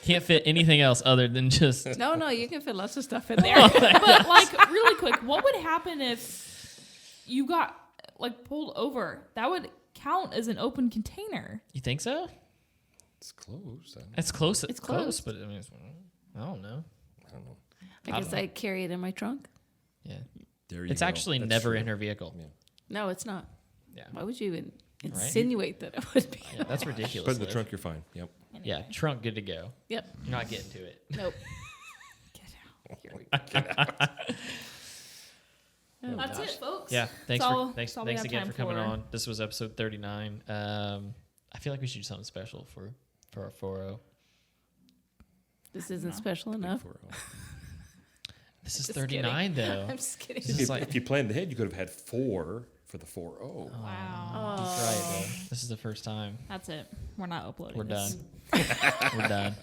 can't fit anything else other than just. No, you can fit lots of stuff in there. but like really quick, what would happen if you got like pulled over? That would count as an open container. You think so? It's closed. It's close. It's close, close. but I mean, I don't know. I don't know. I guess I carry it in my trunk. Yeah, There you it's go. actually That's never true. in her vehicle. Yeah. No, it's not. Yeah, Why would you even insinuate that it would be? yeah that's ridiculous. But in the Liv. trunk, you're fine. Yep. Yeah, trunk good to go. Yep. You're not getting to it. Nope. That's it, folks. Yeah, thanks That's all- thanks that's all we have again time for coming for. on. This was episode 39. I feel like we should do something special for our 4-0. This isn't special enough. This is Just 39 though. I'm just kidding. This is like If you planned ahead, you could have had 4 for the 4-0. Wow. that's right though. This is the first time. That's it. We're not uploading. We're this. done. We're done.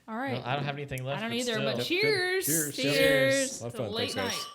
All right. Well, I don't have anything left. I don't but either. still. But cheers. Cheers. Cheers. A lot of to fun. late Thanks, guys. night.